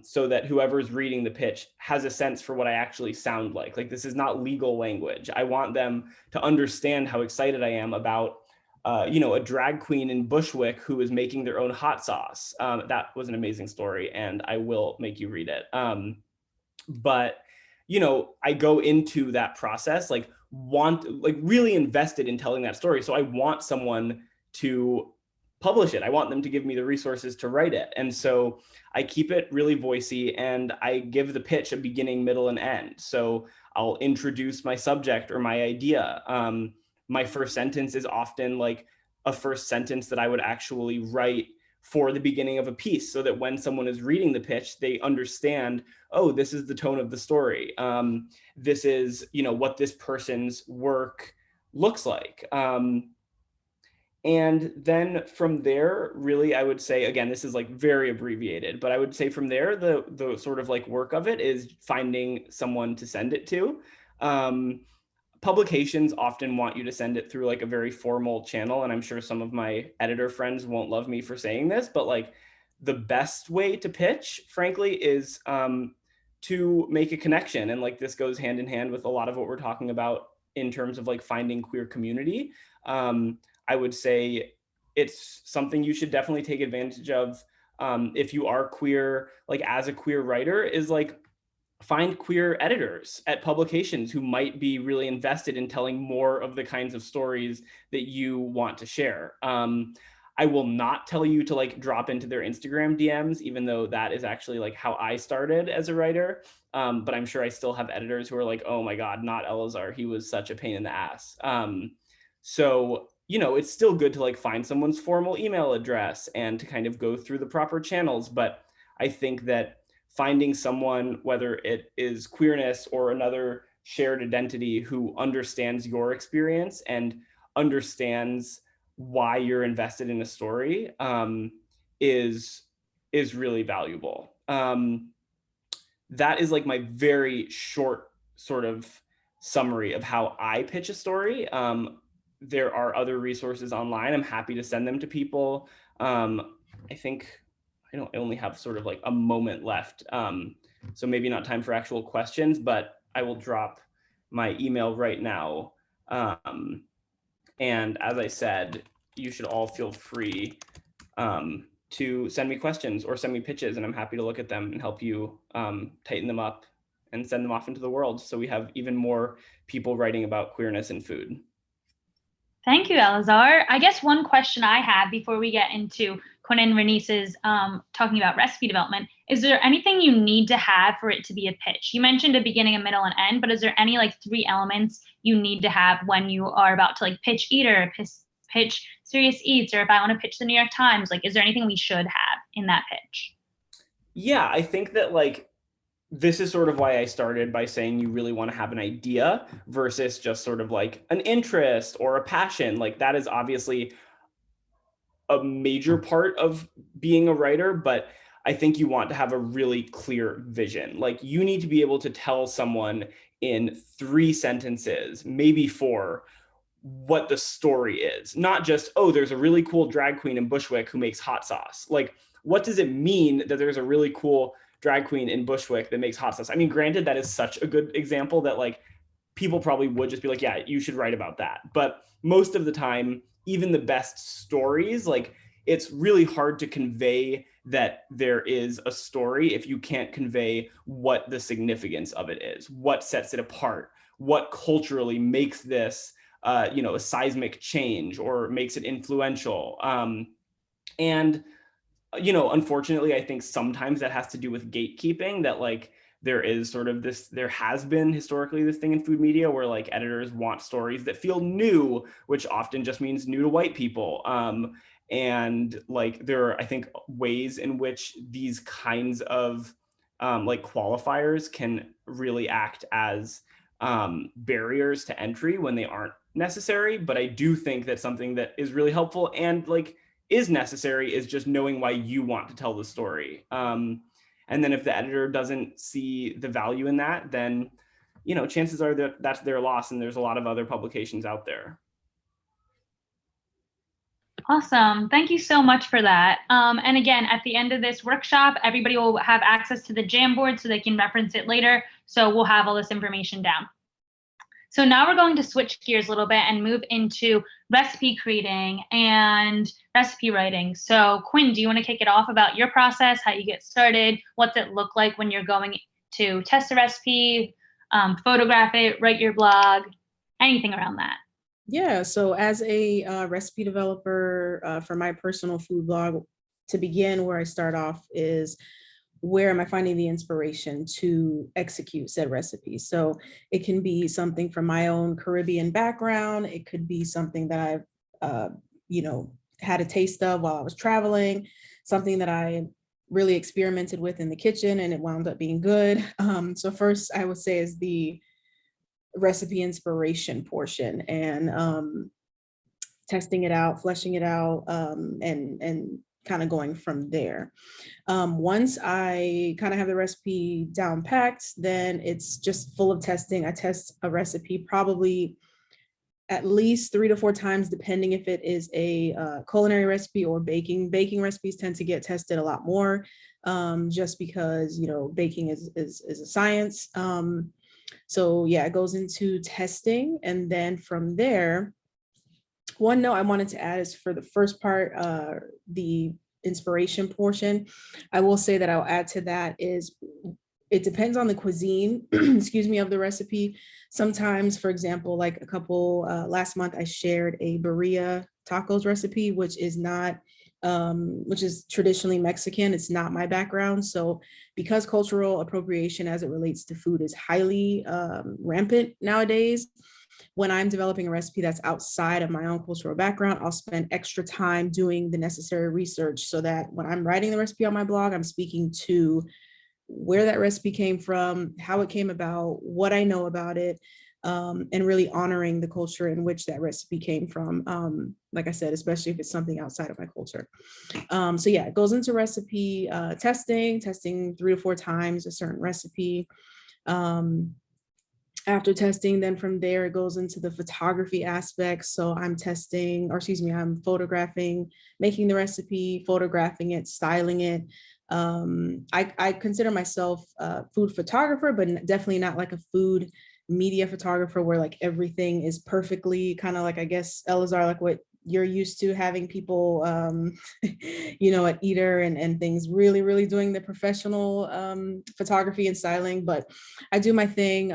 so that whoever's reading the pitch has a sense for what I actually sound like. Like this is not legal language. I want them to understand how excited I am about a drag queen in Bushwick who is making their own hot sauce. That was an amazing story, and I will make you read it. But I go into that process like really invested in telling that story. So I want someone to publish it. I want them to give me the resources to write it. And so I keep it really voicey, and I give the pitch a beginning, middle, and end. So I'll introduce my subject or my idea. My first sentence is often like a first sentence that I would actually write for the beginning of a piece, so that when someone is reading the pitch, they understand, oh, this is the tone of the story. This is, what this person's work looks like. And then from there, really, I would say, again, this is like very abbreviated, but I would say from there, the sort of like work of it is finding someone to send it to. Publications often want you to send it through like a very formal channel. And I'm sure some of my editor friends won't love me for saying this, but like the best way to pitch, frankly, is to make a connection. And like this goes hand in hand with a lot of what we're talking about in terms of like finding queer community. I would say it's something you should definitely take advantage of if you are queer, like as a queer writer, is like find queer editors at publications who might be really invested in telling more of the kinds of stories that you want to share. I will not tell you to like drop into their Instagram DMs, even though that is actually like how I started as a writer. But I'm sure I still have editors who are like, oh my God, not Elazar. He was such a pain in the ass. So, it's still good to like find someone's formal email address and to kind of go through the proper channels. But I think that finding someone, whether it is queerness or another shared identity, who understands your experience and understands why you're invested in a story is really valuable. That is like my very short sort of summary of how I pitch a story. There are other resources online. I'm happy to send them to people. I think I only have sort of like a moment left. So maybe not time for actual questions, but I will drop my email right now. And as I said, you should all feel free to send me questions or send me pitches, and I'm happy to look at them and help you tighten them up and send them off into the world, so we have even more people writing about queerness in food. Thank you, Elazar. I guess one question I have before we get into Quin and Reneice's talking about recipe development, is there anything you need to have for it to be a pitch? You mentioned a beginning, a middle, and end, but is there any like 3 elements you need to have when you are about to like pitch Eater, pitch Serious Eats, or if I want to pitch the New York Times, like, is there anything we should have in that pitch? Yeah, I think that like, this is sort of why I started by saying you really want to have an idea versus just sort of like an interest or a passion. Like that is obviously a major part of being a writer, but I think you want to have a really clear vision. Like you need to be able to tell someone in 3 sentences, maybe 4, what the story is. Not just, oh, there's a really cool drag queen in Bushwick who makes hot sauce. Like, what does it mean that there's a really cool drag queen in Bushwick that makes hot sauce? I mean, granted, that is such a good example that like people probably would just be like, yeah, you should write about that. But most of the time, even the best stories, like it's really hard to convey that there is a story if you can't convey what the significance of it is, what sets it apart, what culturally makes this a seismic change or makes it influential. And you know, unfortunately, I think sometimes that has to do with gatekeeping, that like there is sort of this, there has been historically this thing in food media where like editors want stories that feel new, which often just means new to white people. And like there are, I think, ways in which these kinds of like qualifiers can really act as barriers to entry when they aren't necessary. But I do think that something that is really helpful and like is necessary is just knowing why you want to tell the story. And then if the editor doesn't see the value in that, then, you know, chances are that that's their loss, and there's a lot of other publications out there. Awesome. Thank you so much for that. And again, at the end of this workshop, everybody will have access to the Jamboard so they can reference it later. So we'll have all this information down. So now we're going to switch gears a little bit and move into recipe creating and recipe writing. So Quin, do you want to kick it off about your process, how you get started? What's it look like when you're going to test a recipe, photograph it, write your blog, anything around that? Yeah, so as a recipe developer for my personal food blog, to begin, where I start off is, where am I finding the inspiration to execute said recipe? So it can be something from my own Caribbean background. It could be something that I've, you know, had a taste of while I was traveling, something that I really experimented with in the kitchen and it wound up being good. So first I would say is the recipe inspiration portion, and testing it out, fleshing it out, and kind of going from there. Once I kind of have the recipe down packed, then it's just full of testing. I test a recipe probably at least 3 to 4 times, depending if it is a culinary recipe or baking. Baking recipes tend to get tested a lot more, just because, you know, baking is a science. So yeah, it goes into testing. And then from there, one note I wanted to add is for the first part, the inspiration portion, I will say that I'll add to that is, it depends on the cuisine, excuse me, of the recipe. Sometimes, for example, like a couple, last month, I shared a birria tacos recipe, which is not, which is traditionally Mexican. It's not my background. So because cultural appropriation as it relates to food is highly rampant nowadays, when I'm developing a recipe that's outside of my own cultural background, I'll spend extra time doing the necessary research so that when I'm writing the recipe on my blog, I'm speaking to where that recipe came from, how it came about, what I know about it, and really honoring the culture in which that recipe came from. Like I said, especially if it's something outside of my culture. So yeah, it goes into recipe testing 3 to 4 times a certain recipe. After testing, then from there, it goes into the photography aspect. So I'm testing, or excuse me, I'm photographing, making the recipe, photographing it, styling it. I consider myself a food photographer, but definitely not like a food media photographer where like everything is perfectly kind of like, I guess, Elazar, like what you're used to having people, you know, at Eater and things, really doing the professional photography and styling. But I do my thing,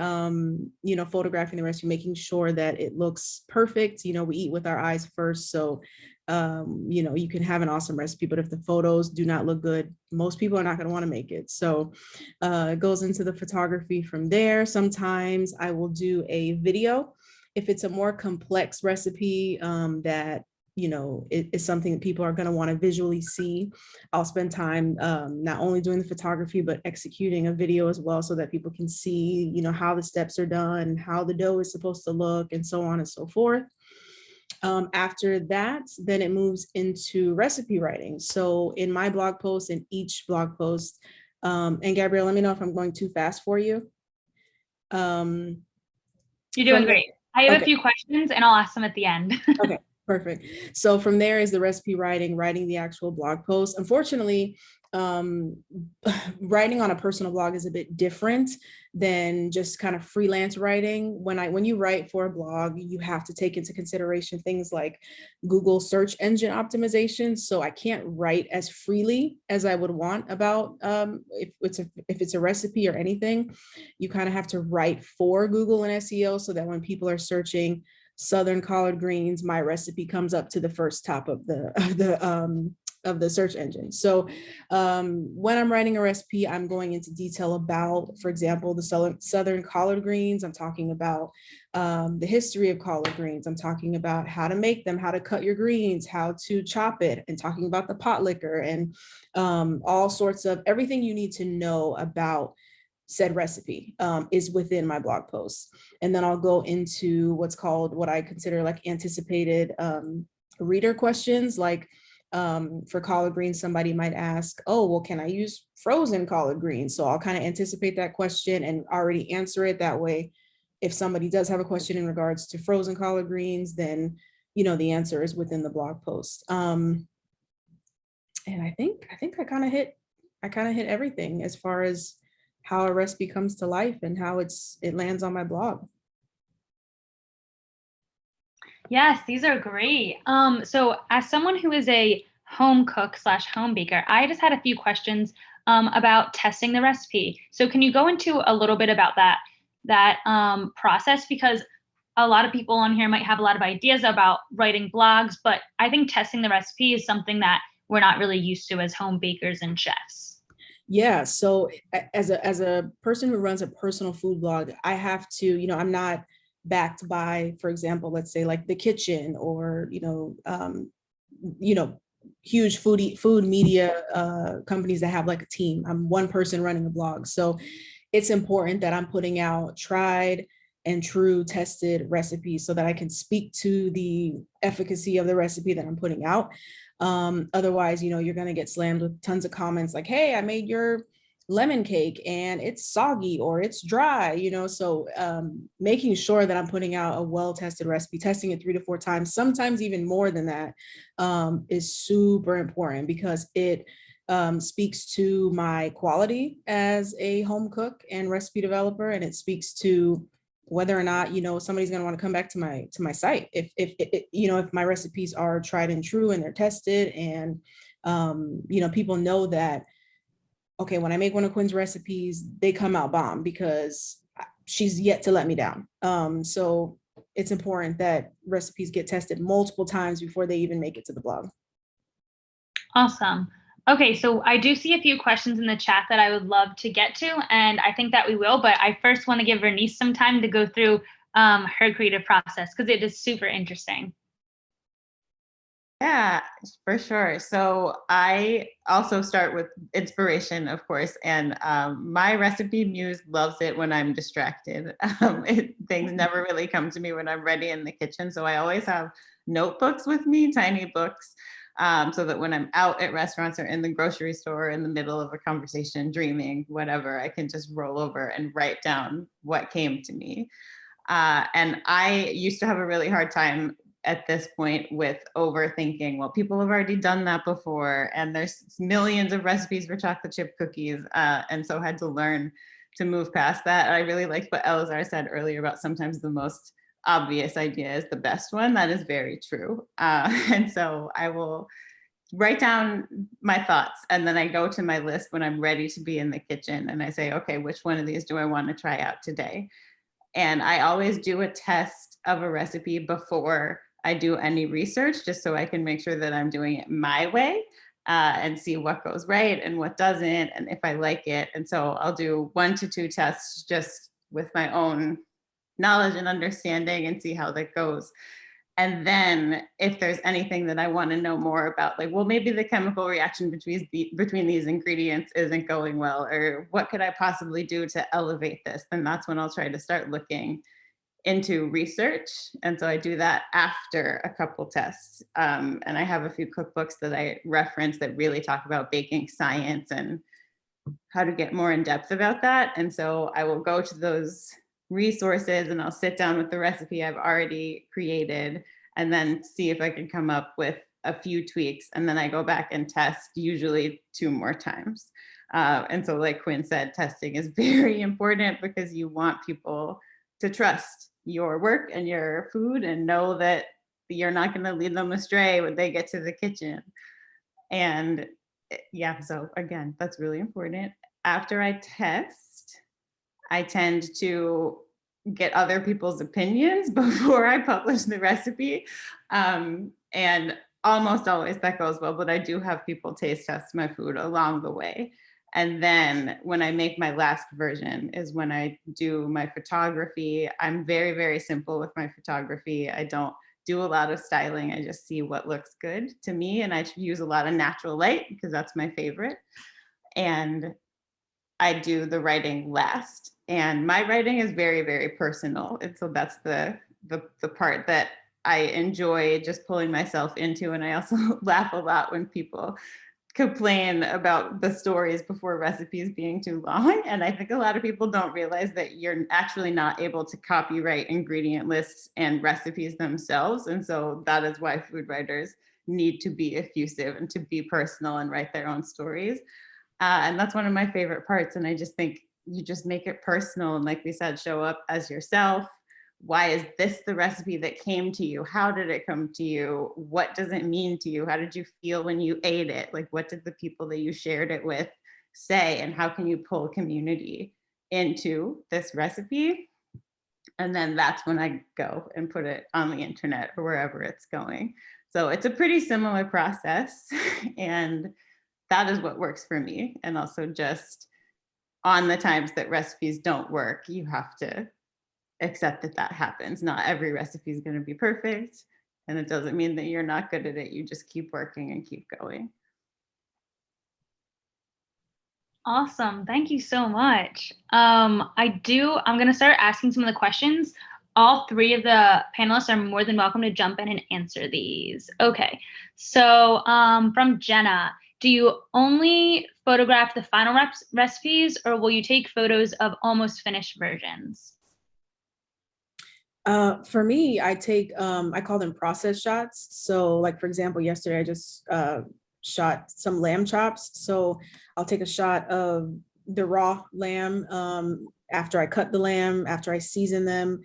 you know, photographing the recipe, making sure that it looks perfect. You know, we eat with our eyes first. So, you know, you can have an awesome recipe, but if the photos do not look good, most people are not going to want to make it. So it goes into the photography from there. Sometimes I will do a video. If it's a more complex recipe that, you know, is something that people are going to want to visually see, I'll spend time not only doing the photography, but executing a video as well so that people can see, you know, how the steps are done, how the dough is supposed to look, and so on and so forth. After that, then it moves into recipe writing. So in my blog post, in each blog post, and Gabrielle, let me know if I'm going too fast for you. You're doing great. I have a few questions and I'll ask them at the end. Okay, perfect. So from there is the recipe writing the actual blog post. Unfortunately, writing on a personal blog is a bit different than just kind of freelance writing. When you write for a blog, you have to take into consideration things like Google search engine optimization. So I can't write as freely as I would want about if it's a recipe or anything. You kind of have to write for Google and SEO so that when people are searching Southern collard greens, my recipe comes up to the first top of the of the search engine. So when I'm writing a recipe, I'm going into detail about, for example, the southern collard greens. I'm talking about the history of collard greens. I'm talking about how to make them, how to cut your greens, how to chop it, and talking about the pot liquor and all sorts of everything you need to know about said recipe is within my blog posts. And then I'll go into what I consider like anticipated reader questions. Like for collard greens, somebody might ask, oh, well, can I use frozen collard greens? So I'll kind of anticipate that question and already answer it that way. If somebody does have a question in regards to frozen collard greens, then, you know, the answer is within the blog post. And I think I kind of hit everything as far as how a recipe comes to life and how it lands on my blog. Yes, these are great. So as someone who is a home cook / home baker, I just had a few questions about testing the recipe. So can you go into a little bit about that process? Because a lot of people on here might have a lot of ideas about writing blogs, but I think testing the recipe is something that we're not really used to as home bakers and chefs. Yeah, so as a person who runs a personal food blog, I have to, you know, I'm not backed by, for example, let's say like The Kitchen or, huge food media companies that have like a team. I'm one person running a blog. So it's important that I'm putting out tried and true tested recipes so that I can speak to the efficacy of the recipe that I'm putting out. Otherwise, you know, you're going to get slammed with tons of comments like, hey, I made your lemon cake and it's soggy or it's dry, you know. So making sure that I'm putting out a well-tested recipe, testing it 3 to 4 times, sometimes even more than that, is super important because it speaks to my quality as a home cook and recipe developer, and it speaks to whether or not, you know, somebody's going to want to come back to my site if my recipes are tried and true and they're tested, and people know that, okay, when I make one of Quin's recipes, they come out bomb because she's yet to let me down. So it's important that recipes get tested multiple times before they even make it to the blog. Awesome. Okay, so I do see a few questions in the chat that I would love to get to, and I think that we will, but I first want to give Reneice some time to go through her creative process because it is super interesting. Yeah, for sure. So I also start with inspiration, of course, and my recipe muse loves it when I'm distracted. Things never really come to me when I'm ready in the kitchen, so I always have notebooks with me, tiny books, so that when I'm out at restaurants or in the grocery store in the middle of a conversation, dreaming, whatever, I can just roll over and write down what came to me. And I used to have a really hard time at this point with overthinking, well, people have already done that before, and there's millions of recipes for chocolate chip cookies. And so had to learn to move past that. I really liked what Elazar said earlier about sometimes the most obvious idea is the best one. That is very true. And so I will write down my thoughts, and then I go to my list when I'm ready to be in the kitchen, and I say, okay, which one of these do I want to try out today? And I always do a test of a recipe before I do any research, just so I can make sure that I'm doing it my way, and see what goes right and what doesn't, and if I like it. And so I'll do 1 to 2 tests just with my own knowledge and understanding and see how that goes. And then if there's anything that I want to know more about, like, well, maybe the chemical reaction between these ingredients isn't going well, or what could I possibly do to elevate this, then that's when I'll try to start looking into research. And so I do that after a couple tests. And I have a few cookbooks that I reference that really talk about baking science and how to get more in depth about that. And so I will go to those resources and I'll sit down with the recipe I've already created and then see if I can come up with a few tweaks. And then I go back and test, usually 2 more times. And so like Quin said, testing is very important because you want people to trust your work and your food and know that you're not going to lead them astray when they get to the kitchen. And yeah, so again, that's really important. After I test, I tend to get other people's opinions before I publish the recipe. And almost always that goes well, but I do have people taste test my food along the way. And then when I make my last version is when I do my photography. I'm very, very simple with my photography. I don't do a lot of styling. I just see what looks good to me. And I use a lot of natural light because that's my favorite. And I do the writing last. And my writing is very, very personal. And so that's the part that I enjoy just pulling myself into. And I also laugh a lot when people complain about the stories before recipes being too long. And I think a lot of people don't realize that you're actually not able to copyright ingredient lists and recipes themselves. And so that is why food writers need to be effusive and to be personal and write their own stories. And that's one of my favorite parts. And I just think you just make it personal. And like we said, show up as yourself. Why is this the recipe that came to you? How did it come to you? What does it mean to you? How did you feel when you ate it? Like, what did the people that you shared it with say? And how can you pull community into this recipe? And then that's when I go and put it on the internet or wherever it's going. So it's a pretty similar process. And that is what works for me. And also just on the times that recipes don't work, you have to accept that that happens. Not every recipe is going to be perfect. And it doesn't mean that you're not good at it. You just keep working and keep going. Awesome. Thank you so much. I'm going to start asking some of the questions. All three of the panelists are more than welcome to jump in and answer these. Okay. So from Jenna, do you only photograph the final recipes, or will you take photos of almost finished versions? For me, I take, I call them process shots. So like, for example, yesterday I just shot some lamb chops. So I'll take a shot of the raw lamb after I cut the lamb, after I season them,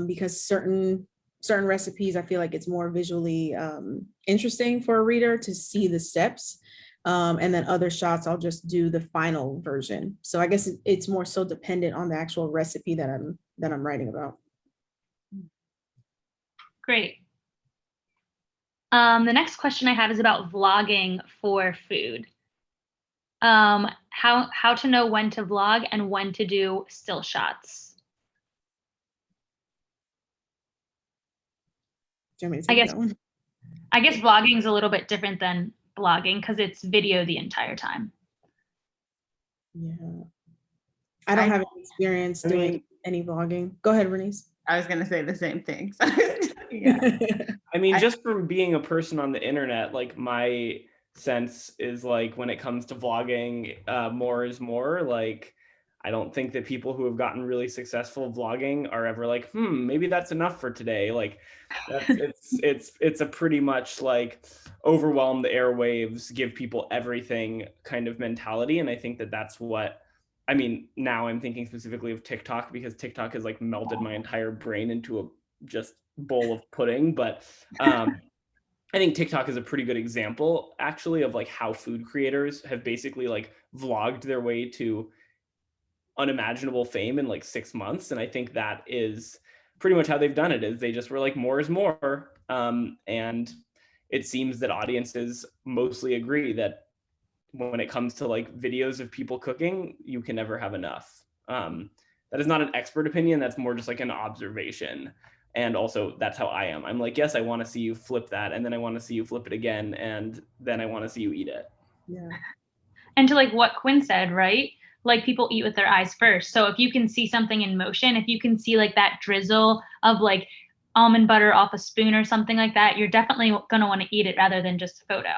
because certain recipes, I feel like it's more visually interesting for a reader to see the steps. And then other shots, I'll just do the final version. So I guess it's more so dependent on the actual recipe that I'm writing about. Great. The next question I have is about vlogging for food. How to know when to vlog and when to do still shots. Do you want me to take that one? I guess vlogging is a little bit different than blogging because it's video the entire time. Yeah. I don't have any experience doing any vlogging. Go ahead, Reneice. I was going to say the same thing. So, yeah. I mean, just from being a person on the internet, like my sense is like when it comes to vlogging, more is more. Like, I don't think that people who have gotten really successful vlogging are ever like, maybe that's enough for today. Like, it's a pretty much like overwhelm the airwaves, give people everything kind of mentality. And I think that that's what, I mean, now I'm thinking specifically of TikTok because TikTok has like melted my entire brain into a just bowl of pudding. But I think TikTok is a pretty good example actually of like how food creators have basically like vlogged their way to unimaginable fame in like 6 months. And I think that is pretty much how they've done it, is they just were like, more is more. And it seems that audiences mostly agree that when it comes to like videos of people cooking, you can never have enough. That is not an expert opinion. That's more just like an observation. And also that's how I am. I'm like, yes, I want to see you flip that. And then I want to see you flip it again. And then I want to see you eat it. Yeah. And to like what Quin said, right? Like people eat with their eyes first. So if you can see something in motion, if you can see like that drizzle of like almond butter off a spoon or something like that, you're definitely going to want to eat it rather than just a photo.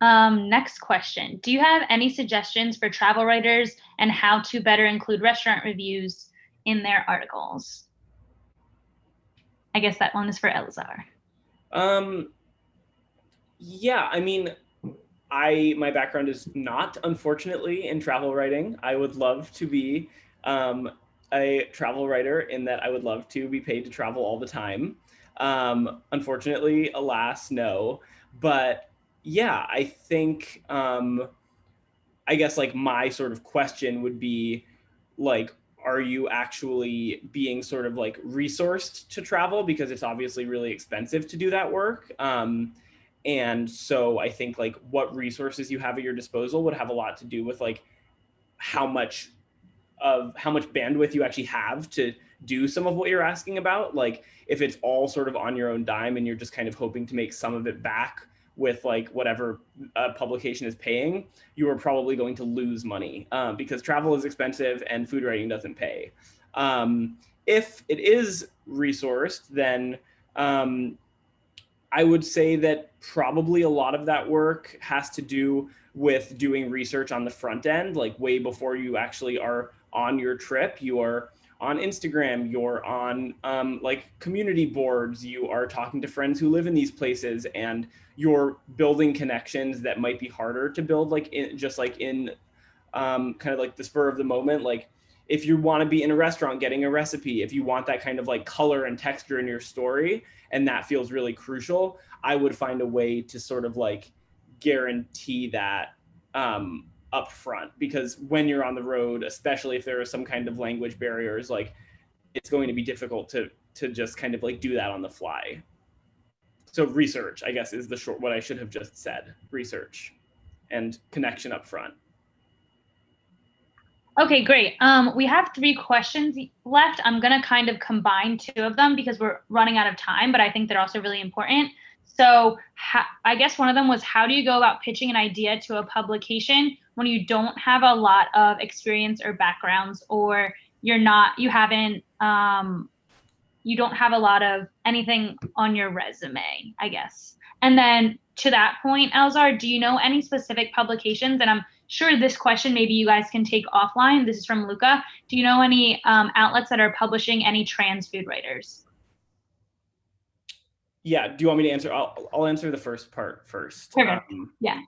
Next question. Do you have any suggestions for travel writers and how to better include restaurant reviews in their articles? I guess that one is for Elazar. Yeah, I mean, my background is not, unfortunately, in travel writing. I would love to be a travel writer in that I would love to be paid to travel all the time. Unfortunately, alas, no. But yeah, I think, I guess like my sort of question would be like, are you actually being sort of like resourced to travel, because it's obviously really expensive to do that work. And so I think like what resources you have at your disposal would have a lot to do with like how much bandwidth you actually have to do some of what you're asking about. Like if it's all sort of on your own dime and you're just kind of hoping to make some of it back with like whatever publication is paying, you are probably going to lose money because travel is expensive and food writing doesn't pay. If it is resourced, then I would say that probably a lot of that work has to do with doing research on the front end, like way before you actually are on your trip. You are on Instagram, you're on like community boards, you are talking to friends who live in these places, and you're building connections that might be harder to build like in kind of like the spur of the moment. Like if you want to be in a restaurant getting a recipe, if you want that kind of like color and texture in your story, and that feels really crucial, I would find a way to sort of like guarantee that up front, because when you're on the road, especially if there are some kind of language barriers, like it's going to be difficult to just kind of like do that on the fly. So research, I guess, is the short, what I should have just said, research and connection up front. Okay, great. We have 3 questions left. I'm going to kind of combine 2 of them because we're running out of time, but I think they're also really important. So I guess one of them was, how do you go about pitching an idea to a publication when you don't have a lot of experience or backgrounds, or you don't have a lot of anything on your resume, I guess. And then to that point, Elazar, do you know any specific publications? And I'm sure this question maybe you guys can take offline. This is from Luca. Do you know any outlets that are publishing any trans food writers? Yeah, do you want me to answer? I'll answer the first part first. Perfect. Yeah.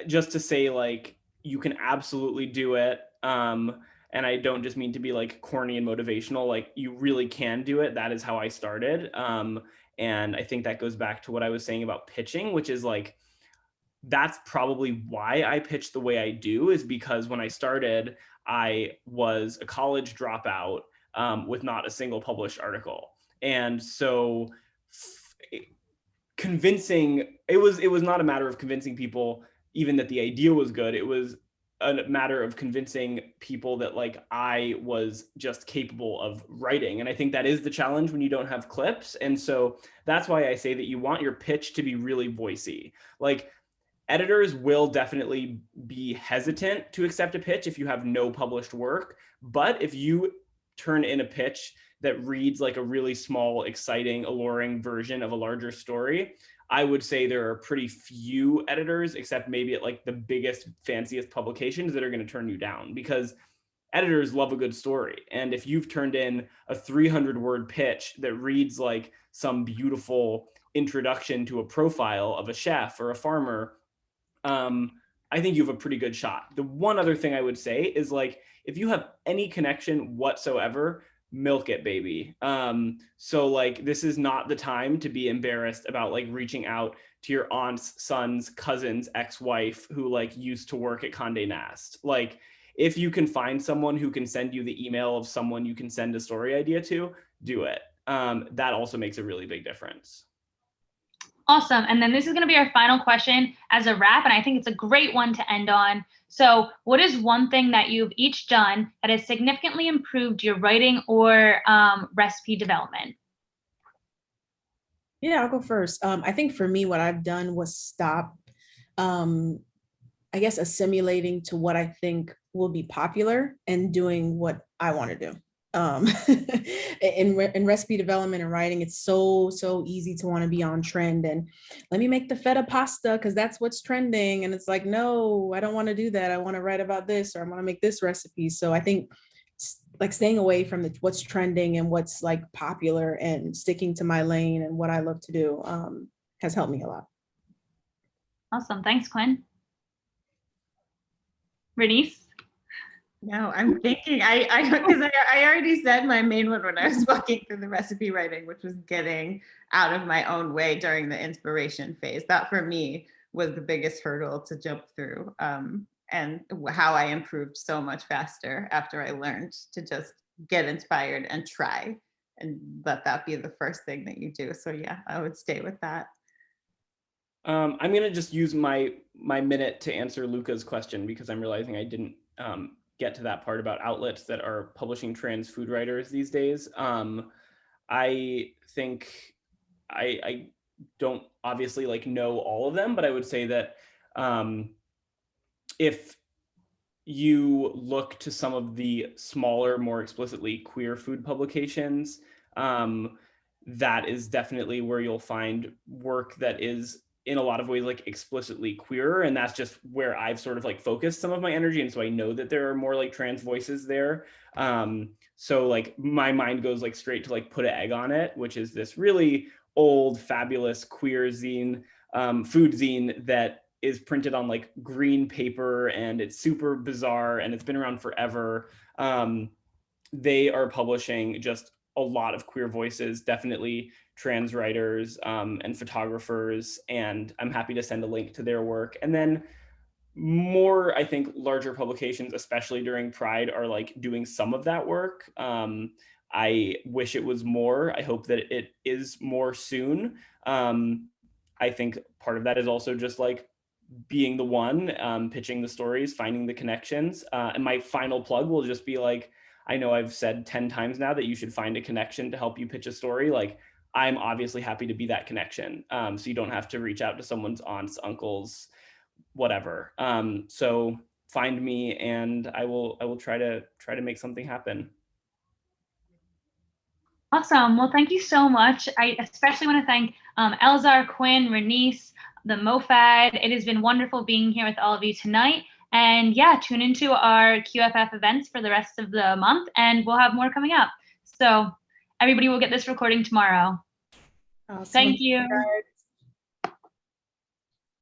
Just to say, like, you can absolutely do it. And I don't just mean to be like corny and motivational, like you really can do it. That is how I started. And I think that goes back to what I was saying about pitching, which is like, that's probably why I pitch the way I do, is because when I started, I was a college dropout with not a single published article. And so convincing, it was not a matter of convincing people even that the idea was good. It was a matter of convincing people that like I was just capable of writing. And I think that is the challenge when you don't have clips. And so that's why I say that you want your pitch to be really voicey. Like editors will definitely be hesitant to accept a pitch if you have no published work. But if you turn in a pitch that reads like a really small, exciting, alluring version of a larger story, I would say there are pretty few editors, except maybe at like the biggest, fanciest publications, that are going to turn you down, because editors love a good story. And if you've turned in a 300-word pitch that reads like some beautiful introduction to a profile of a chef or a farmer, I think you have a pretty good shot. The one other thing I would say is like, if you have any connection whatsoever, milk it, baby. So like, this is not the time to be embarrassed about like reaching out to your aunt's son's cousin's ex-wife who like used to work at Condé Nast. Like, if you can find someone who can send you the email of someone you can send a story idea to, do it. That also makes a really big difference. Awesome. And then this is going to be our final question as a wrap, and I think it's a great one to end on. So what is one thing that you've each done that has significantly improved your writing or recipe development? Yeah, I'll go first. I think for me, what I've done was stop, I guess, assimilating to what I think will be popular and doing what I want to do. In recipe development and writing, it's so easy to want to be on trend and let me make the feta pasta because that's what's trending. And it's like, no, I don't want to do that. I want to write about this, or I want to make this recipe. So I think like staying away from what's trending and what's like popular and sticking to my lane and what I love to do has helped me a lot. Awesome. Thanks, Quin. Reneice? No, I'm thinking, because I already said my main one when I was walking through the recipe writing, which was getting out of my own way during the inspiration phase. That for me was the biggest hurdle to jump through. and how I improved so much faster after I learned to just get inspired and try, and let that be the first thing that you do. So yeah, I would stay with that. I'm gonna just use my minute to answer Luca's question, because I'm realizing I didn't get to that part about outlets that are publishing trans food writers these days. I think I don't obviously like know all of them, but I would say that if you look to some of the smaller, more explicitly queer food publications, that is definitely where you'll find work that is in a lot of ways like explicitly queer, and that's just where I've sort of like focused some of my energy, and so I know that there are more like trans voices there. So like my mind goes like straight to like Put an Egg on It, which is this really old, fabulous queer zine, food zine that is printed on like green paper, and it's super bizarre, and it's been around forever. They are publishing just a lot of queer voices, definitely trans writers and photographers, and I'm happy to send a link to their work. And then more, I think, larger publications, especially during Pride, are like doing some of that work. I wish it was more. I hope that it is more soon. I think part of that is also just like being the one pitching the stories, finding the connections. And my final plug will just be like, I know I've said 10 times now that you should find a connection to help you pitch a story. Like, I'm obviously happy to be that connection. So you don't have to reach out to someone's aunts, uncles, whatever. So find me, and I will try to make something happen. Awesome. Well, thank you so much. I especially want to thank Elazar, Quin, Reneice, the MOFAD. It has been wonderful being here with all of you tonight. And yeah, tune into our QFF events for the rest of the month, and we'll have more coming up. So everybody will get this recording tomorrow. Awesome. Thank you.